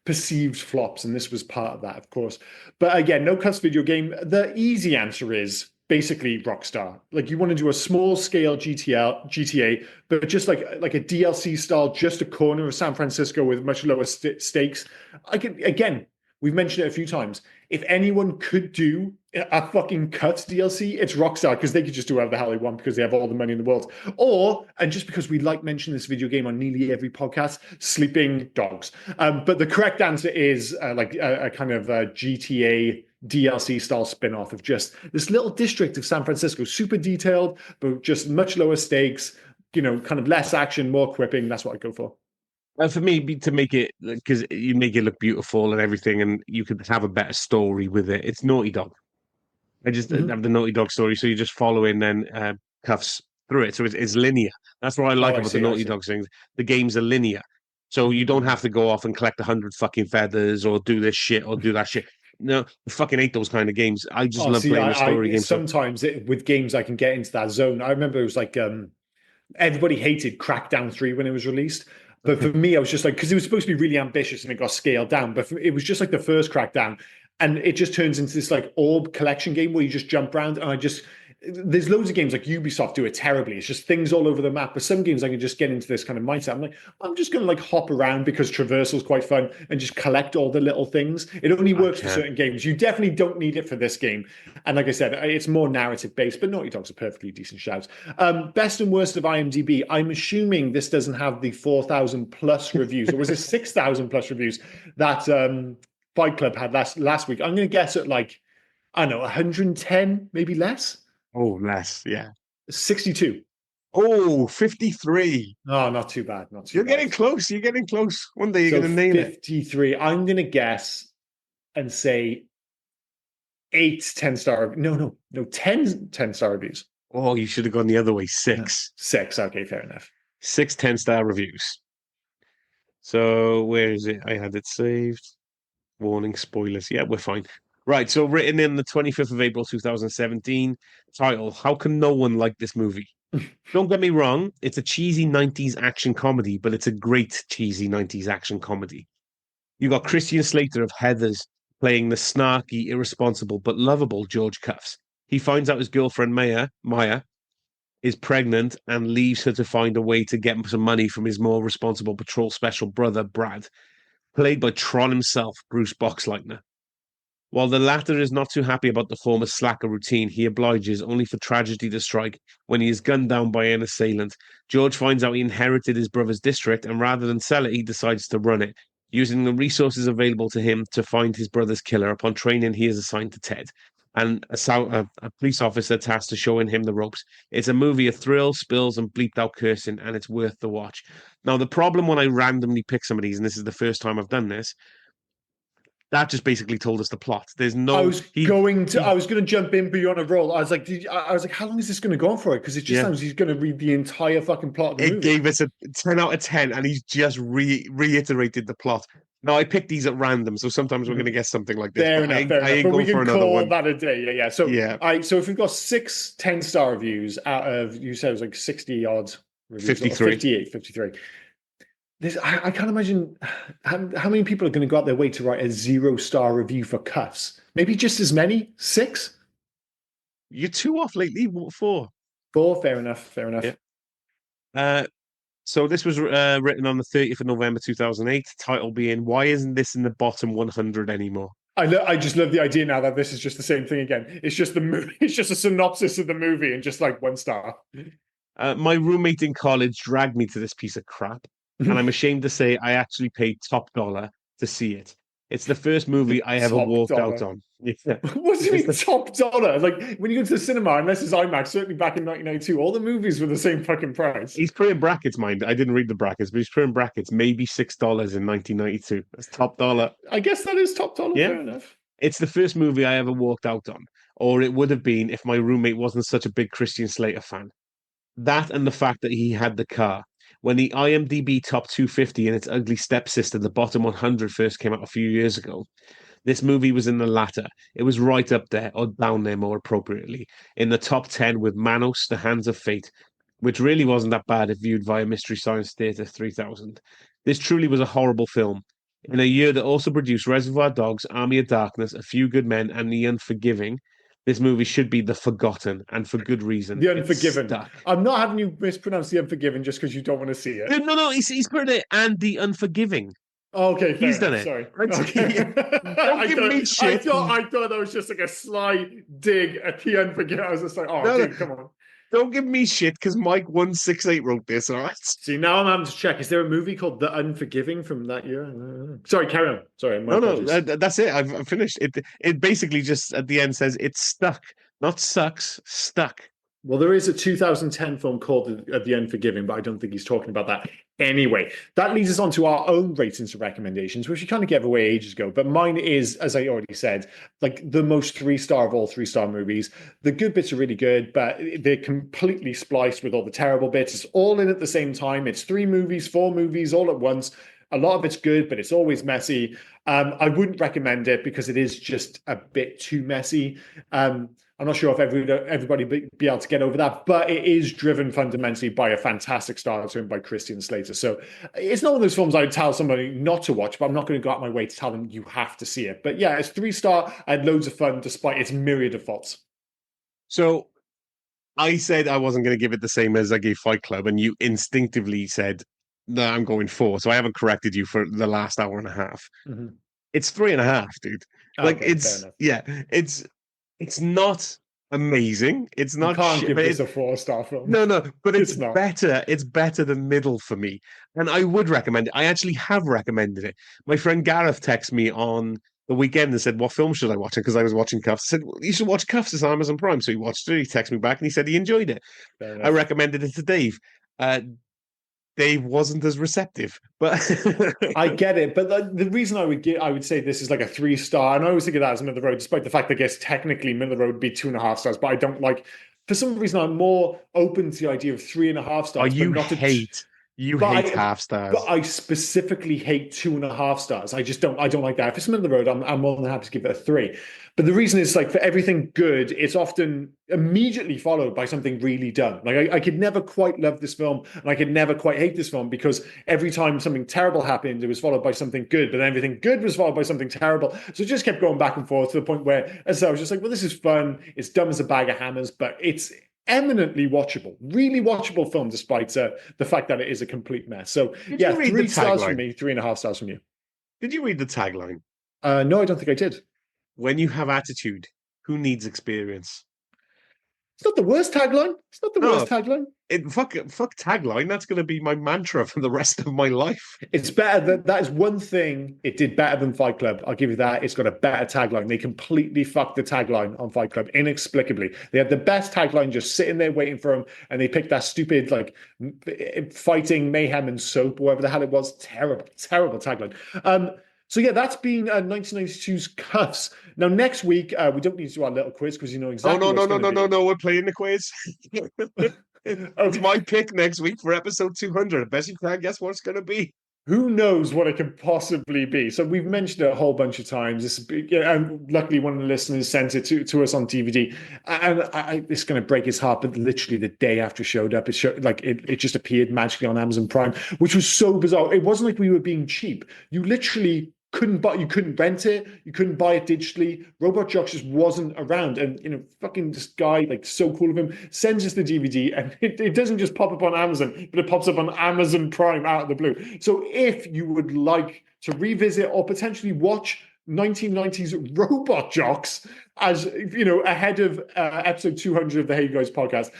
perceived flops, and this was part of that, of course. But again, no Cuffs video game. The easy answer is basically Rockstar. Like you want to do a small scale GTA, but just like a DLC style, just a corner of San Francisco with much lower stakes. I could again, we've mentioned it a few times. If anyone could do a fucking cut DLC, it's Rockstar because they could just do whatever the hell they want because they have all the money in the world. Or, and just because we like mentioning this video game on nearly every podcast, sleeping dogs. But the correct answer is like a kind of GTA DLC style spin off of just this little district of San Francisco, super detailed, but just much lower stakes, kind of less action, more quipping. That's what I go for. For me, to make it because you make it look beautiful and everything, and you could have a better story with it. It's Naughty Dog. I just Mm-hmm. have the Naughty Dog story, so you're just following then Cuffs through it, so it's linear. That's what I Oh, like I about the see. I Naughty see. Dog things. The games are linear, so you don't Mm-hmm. have to go off and collect 100 fucking feathers or do this shit or do that shit. No, I fucking hate those kind of games. I just Oh, love see, playing the story games. So sometimes with games I can get into that zone. I remember it was like everybody hated Crackdown 3 when it was released. But for me, I was just like, because it was supposed to be really ambitious and it got scaled down. But it was just like the first Crackdown. And it just turns into this like orb collection game where you just jump around. And there's loads of games like Ubisoft do it terribly. It's just things all over the map. But some games I can just get into this kind of mindset. I'm like, I'm just going to like hop around because traversal is quite fun and just collect all the little things. It only I works for can. certain games. You definitely don't need it for this game. And like I said, it's more narrative based, but Naughty Dog's a perfectly decent shout. Best and worst of IMDb. I'm assuming this doesn't have the 4,000 plus reviews, or was it 6,000 plus reviews that Fight Club had last week? I'm going to guess at like, I don't know, 110, maybe less? Oh, less, yeah. 62. Oh, 53. Oh, not too bad. Not too You're bad. getting close. You're getting close. One day you're So going to nail it. 53. I'm going to guess and say eight 10-star. No, 10-star reviews. Oh, you should have gone the other way. Yeah. Six. Six. Okay, fair enough. Six 10-star reviews. So where is it? I had it saved. Warning, spoilers. Yeah, we're fine. Right, so written in the 25th of April 2017. Title: How can no one like this movie? Don't get me wrong, it's a cheesy 90s action comedy, but it's a great cheesy 90s action comedy. You got Christian Slater of Heathers playing the snarky, irresponsible, but lovable George Cuffs. He finds out his girlfriend Maya is pregnant and leaves her to find a way to get some money from his more responsible patrol special brother, Brad, played by Tron himself, Bruce Boxleitner. While the latter is not too happy about the former slacker routine, he obliges only for tragedy to strike when he is gunned down by an assailant. George finds out he inherited his brother's district, and rather than sell it, he decides to run it, using the resources available to him to find his brother's killer. Upon training, he is assigned to Ted, and a police officer tasked to showing him the ropes. It's a movie of thrills, spills, and bleeped out cursing, and it's worth the watch. Now, the problem when I randomly pick some of these, and this is the first time I've done this, that just basically told us the plot. There's I no was he going to I he was going to jump in, but you're on a roll. I was like, I was like, how long is this going to go on for? Because it just yeah. sounds he's going to read the entire fucking plot of the It movie. gave us a 10 out of 10, and he's just reiterated the plot. Now I picked these at random, so sometimes we're gonna Mhm. get something like this, Fair but enough, fair I enough. ain't But we going for can another call one. that a day. Yeah, yeah. So Yeah, so if we've got six 10-star reviews out of, you said it was like 60 odd reviews, or 53. 58, 53. I can't imagine how many people are going to go out their way to write a 0-star review for Cuffs. Maybe just as many? Six? You're two off lately. What for? Four? Fair enough. Fair Yeah. enough. Uh, so this was written on the 30th of November 2008. Title being "Why isn't this in the bottom 100 anymore?" I just love the idea now that this is just the same thing again. It's just the movie. It's just a synopsis of the movie and just like 1 star. My roommate in college dragged me to this piece of crap, and I'm ashamed to say I actually paid top dollar to see it. It's the first movie I ever Top walked out dollar. on. Yeah. What do you It's mean the top dollar? Like when you go to the cinema, unless it's IMAX, certainly back in 1992, all the movies were the same fucking price. He's put in brackets, mind. I didn't read the brackets, but he's put in brackets, maybe $6 in 1992. That's top dollar. I guess that is top dollar. Yeah. Fair enough. It's the first movie I ever walked out on, or it would have been if my roommate wasn't such a big Christian Slater fan. That and the fact that he had the car. When the IMDb top 250 and its ugly stepsister, the bottom 100, first came out a few years ago, this movie was in the latter. It was right up there, or down there more appropriately, in the top 10 with Manos, The Hands of Fate, which really wasn't that bad if viewed via Mystery Science Theater 3000. This truly was a horrible film. In a year that also produced Reservoir Dogs, Army of Darkness, A Few Good Men, and The Unforgiving, this movie should be the forgotten, and for good reason. The It's Unforgiven. stuck. I'm not having you mispronounce The Unforgiven just because you don't want to see it. No, he's put it and The Unforgiving. Okay, fair He's done enough. it. Sorry. Yeah. Okay. Don't give me shit. I thought that was just like a sly dig at the Unforgiven. I was just like, oh, No, dude, come on. don't give me shit because Mike168 wrote this, all right? See, now I'm having to check. Is there a movie called The Unforgiving from that year? Sorry, carry on. Sorry, my No, apologies. that's it. I've finished. It basically just at the end says it's stuck, not sucks, stuck. Well, there is a 2010 film called The Unforgiving, but I don't think he's talking about that. Anyway, that leads us on to our own ratings and recommendations, which we kind of gave away ages ago. But mine is, as I already said, like the most three-star of all three-star movies. The good bits are really good, but they're completely spliced with all the terrible bits. It's all in at the same time. It's 3 movies, 4 movies, all at once. A lot of it's good, but it's always messy. I wouldn't recommend it because it is just a bit too messy. I'm not sure if everybody be able to get over that, but it is driven fundamentally by a fantastic star turn by Christian Slater. So it's not one of those films I would tell somebody not to watch, but I'm not going to go out my way to tell them you have to see it. But yeah, it's 3-star. I had loads of fun despite its myriad of faults. So I said I wasn't going to give it the same as I gave Fight Club, and you instinctively said, "No, I'm going 4." So I haven't corrected you for the last hour and a half. Mm-hmm. It's 3.5, dude. Like Okay, fair enough. it's not amazing. It's You not can't shit, give but this a 4-star film. no, but it's It's not. better. It's better than middle for me. And I would recommend it. I actually have recommended it. My friend Gareth texted me on the weekend and said, "What film should I watch?" Because I was watching Cuffs. I said, "Well, you should watch Cuffs. It's on Amazon Prime." So he watched it. He texted me back and he said he enjoyed it. Fair I enough. recommended it to Dave. Dave wasn't as receptive, but I get it, but the reason I would say this is like a 3-star, and I always think of that as middle of the road, despite the fact that I guess technically middle of the road would be 2.5 stars, but I don't like. For some reason, I'm more open to the idea of 3.5 stars, but you not hate you but hate I, half but stars. I specifically hate 2.5 stars. I just don't. I don't like that. If it's middle of the road, I'm more than happy to give it a 3. But the reason is like for everything good, it's often immediately followed by something really dumb. Like I could never quite love this film, and I could never quite hate this film because every time something terrible happened, it was followed by something good. But then everything good was followed by something terrible. So it just kept going back and forth to the point where, as I was just like, well, this is fun. It's dumb as a bag of hammers, but it's eminently watchable, really watchable film, despite the fact that it is a complete mess. So Did yeah, you read the 3 stars from tagline? me, 3.5 stars from you. Did you read the tagline? No, I don't think I did. When you have attitude, who needs experience? It's not the worst tagline. It's not the worst No, tagline. fuck tagline. That's going to be my mantra for the rest of my life. It's better than that is one thing it did better than Fight Club. I'll give you that. It's got a better tagline. They completely fucked the tagline on Fight Club inexplicably. They had the best tagline just sitting there waiting for them, and they picked that stupid like fighting mayhem and soap, whatever the hell it was. Terrible, terrible tagline. So yeah, that's been 1992's Cuffs. Now next week we don't need to do our little quiz because you know Oh exactly what it's going to be. no! We're playing the quiz. It's my pick next week for episode 200. I bet you can't guess what it's going to be. Who knows what it could possibly be? So we've mentioned it a whole bunch of times. And luckily, one of the listeners sent it to us on DVD, and it's going to break his heart. But literally, the day after it showed up, it just appeared magically on Amazon Prime, which was so bizarre. It wasn't like we were being cheap. You literally you couldn't rent it, you couldn't buy it digitally. Robot Jocks just wasn't around, and fucking this guy, like, so cool of him, sends us the DVD, and it doesn't just pop up on Amazon, but it pops up on Amazon Prime out of the blue. So if you would like to revisit or potentially watch 1990s Robot Jocks as ahead of episode 200 of the Hey Guys podcast,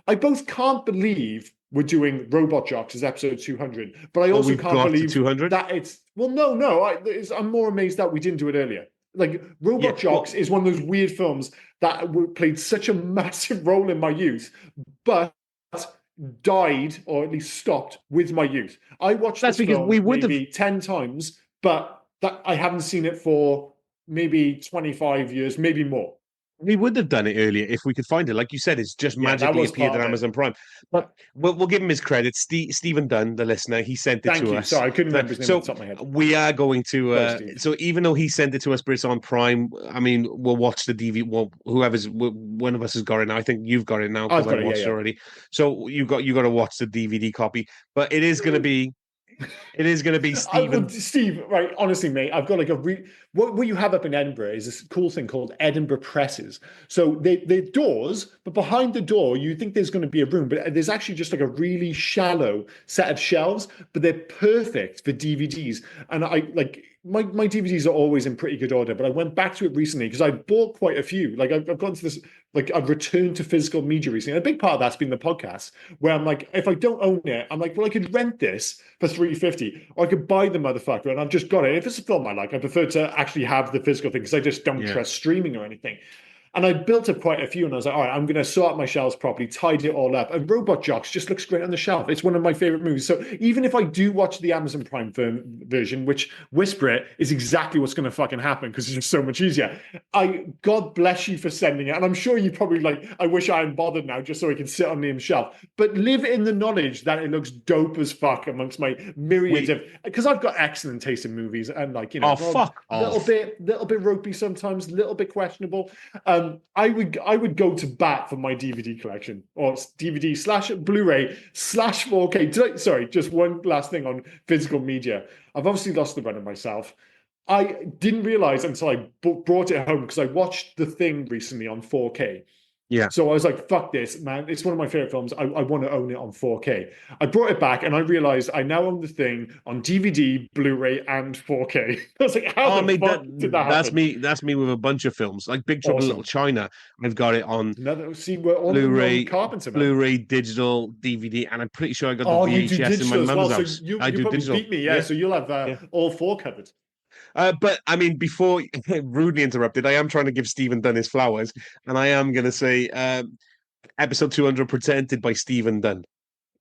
I both can't believe we're doing Robot Jocks as episode 200, but I also we've can't got to believe 200? that it's no. I'm more amazed that we didn't do it earlier. Like Robot Jocks is one of those weird films that played such a massive role in my youth, but died or at least stopped with my youth. I watched That's this because film we would maybe 10 times, but I haven't seen it for maybe 25 years, maybe more. We would have done it earlier if we could find it. Like you said, it's just Yeah, that magically was appeared part on of it. Amazon Prime. But we'll give him his credit. Stephen Dunn, the listener, he sent it Thank to you. us. Sorry, I couldn't So, remember his name off so the top of my head. we are going to. Sorry, Steve. So even though he sent it to us, but it's on Prime. I mean, we'll watch the DVD. Well, one of us has got it now. I think you've got it now because I've I've got it. Yeah, watched it yeah. already. So you got to watch the DVD copy. But it is going to be Stephen. Steve, right? Honestly, mate, I've got like what you have up in Edinburgh is this cool thing called Edinburgh presses. So they're doors, but behind the door, you think there's going to be a room, but there's actually just like a really shallow set of shelves, but they're perfect for DVDs. And I like my DVDs are always in pretty good order, but I went back to it recently because I bought quite a few. Like I've gone to this, like I've returned to physical media recently. And a big part of that's been the podcast, where I'm like, if I don't own it, I'm like, well, I could rent this for $3.50, or I could buy the motherfucker, and I've just got it. If it's a film I like, I prefer to actually have the physical thing because I just don't trust streaming or anything. And I built up quite a few, and I was like, all right, I'm going to sort out my shelves properly, tidy it all up. And Robot Jocks just looks great on the shelf. It's one of my favorite movies. So even if I do watch the Amazon Prime version, which whisper it is exactly what's going to fucking happen because it's just so much easier. God bless you for sending it. And I'm sure you probably like, I wish I hadn't bothered now just so it can sit on Liam's shelf. But live in the knowledge that it looks dope as fuck amongst my myriads of, because I've got excellent taste in movies and like, you know, fuck little bit ropey sometimes, little bit questionable. I would go to bat for my DVD collection or DVD slash Blu-ray slash 4K. Sorry, just one last thing on physical media. I've obviously lost the run of myself. I didn't realize until I brought it home because I watched The Thing recently on 4K. Yeah. So I was like, fuck this, man. It's one of my favorite films. I want to own it on 4K. I brought it back and I realized I now own The Thing on DVD, Blu-ray, and 4K. I was like, how the fuck did that happen? That's me with a bunch of films. Like Big Trouble in Little China. I've got it on See, we're all Blu-ray, Carpenter, man. Blu-ray, digital, DVD, and I'm pretty sure I got the You do VHS in my digital as mother's well. house. So you I do probably digital. beat me, yeah. So you'll have all four covered. But I mean, before rudely interrupted, I am trying to give Stephen Dunn his flowers, and I am going to say episode 200 presented by Stephen Dunn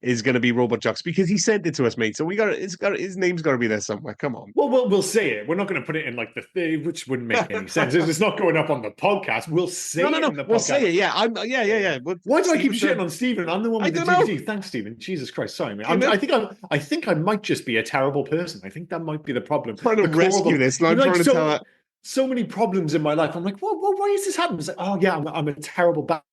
is going to be Robot Jocks because he sent it to us, mate. So his name's got to be there somewhere. Come on. Well, we'll say it. We're not going to put it in like the thing, which wouldn't make any sense. It's not going up on the podcast. We'll say it in the podcast. We'll say it. Yeah, yeah. Why do I keep shitting on Stephen? I'm the one with the DVD. Know. Thanks, Stephen. Jesus Christ, sorry, man. I think I might just be a terrible person. I think that might be the problem. I'm trying to rescue this. And I'm trying to tell her. So many problems in my life. I'm like, well, why is this happening? It's like, oh yeah, I'm a terrible bastard.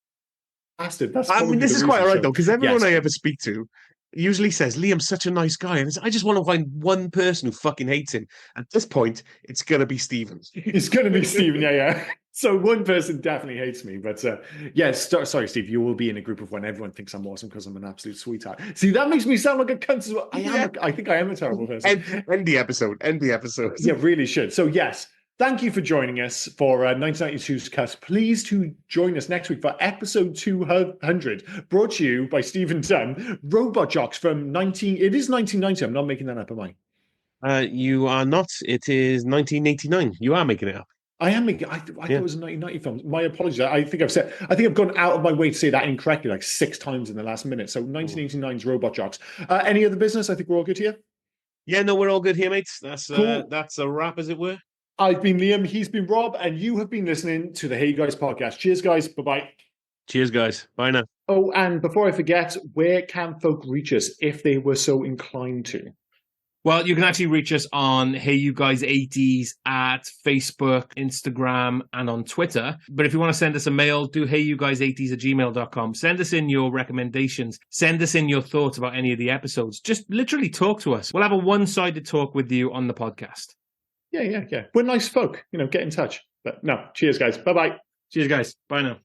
I mean, this is quite all right though, because everyone I ever speak to usually says Liam's such a nice guy, and I just want to find one person who fucking hates him. At this point, it's gonna be Stephen. It's gonna be Stephen, yeah. So one person definitely hates me, but sorry, Steve. You will be in a group of one. Everyone thinks I'm awesome because I'm an absolute sweetheart. See, that makes me sound like a cunt as well. I think I am a terrible person. End the episode. Yeah, really should. So yes. Thank you for joining us for 1992's Kuffs. Please to join us next week for episode 200, brought to you by Stephen Dunn, Robot Jocks from It is 1990. I'm not making that up, am I? You are not. It is 1989. You are making it up. I am making. I thought it was a 1990 film. My apologies. I think I've gone out of my way to say that incorrectly like 6 times in the last minute. So 1989's Robot Jocks. Any other business? I think we're all good here. Yeah, no, we're all good here, mates. That's cool. That's a wrap, as it were. I've been Liam, he's been Rob, and you have been listening to the Hey Guys podcast. Cheers, guys. Bye-bye. Cheers, guys. Bye now. Oh, and before I forget, where can folk reach us if they were so inclined to? Well, you can actually reach us on Hey You Guys 80s at Facebook, Instagram, and on Twitter. But if you want to send us a mail, do heyyouguys80s@gmail.com. Send us in your recommendations. Send us in your thoughts about any of the episodes. Just literally talk to us. We'll have a one-sided talk with you on the podcast. Yeah. We're nice folk. Get in touch. But no, cheers, guys. Bye-bye. Cheers, guys. Bye now.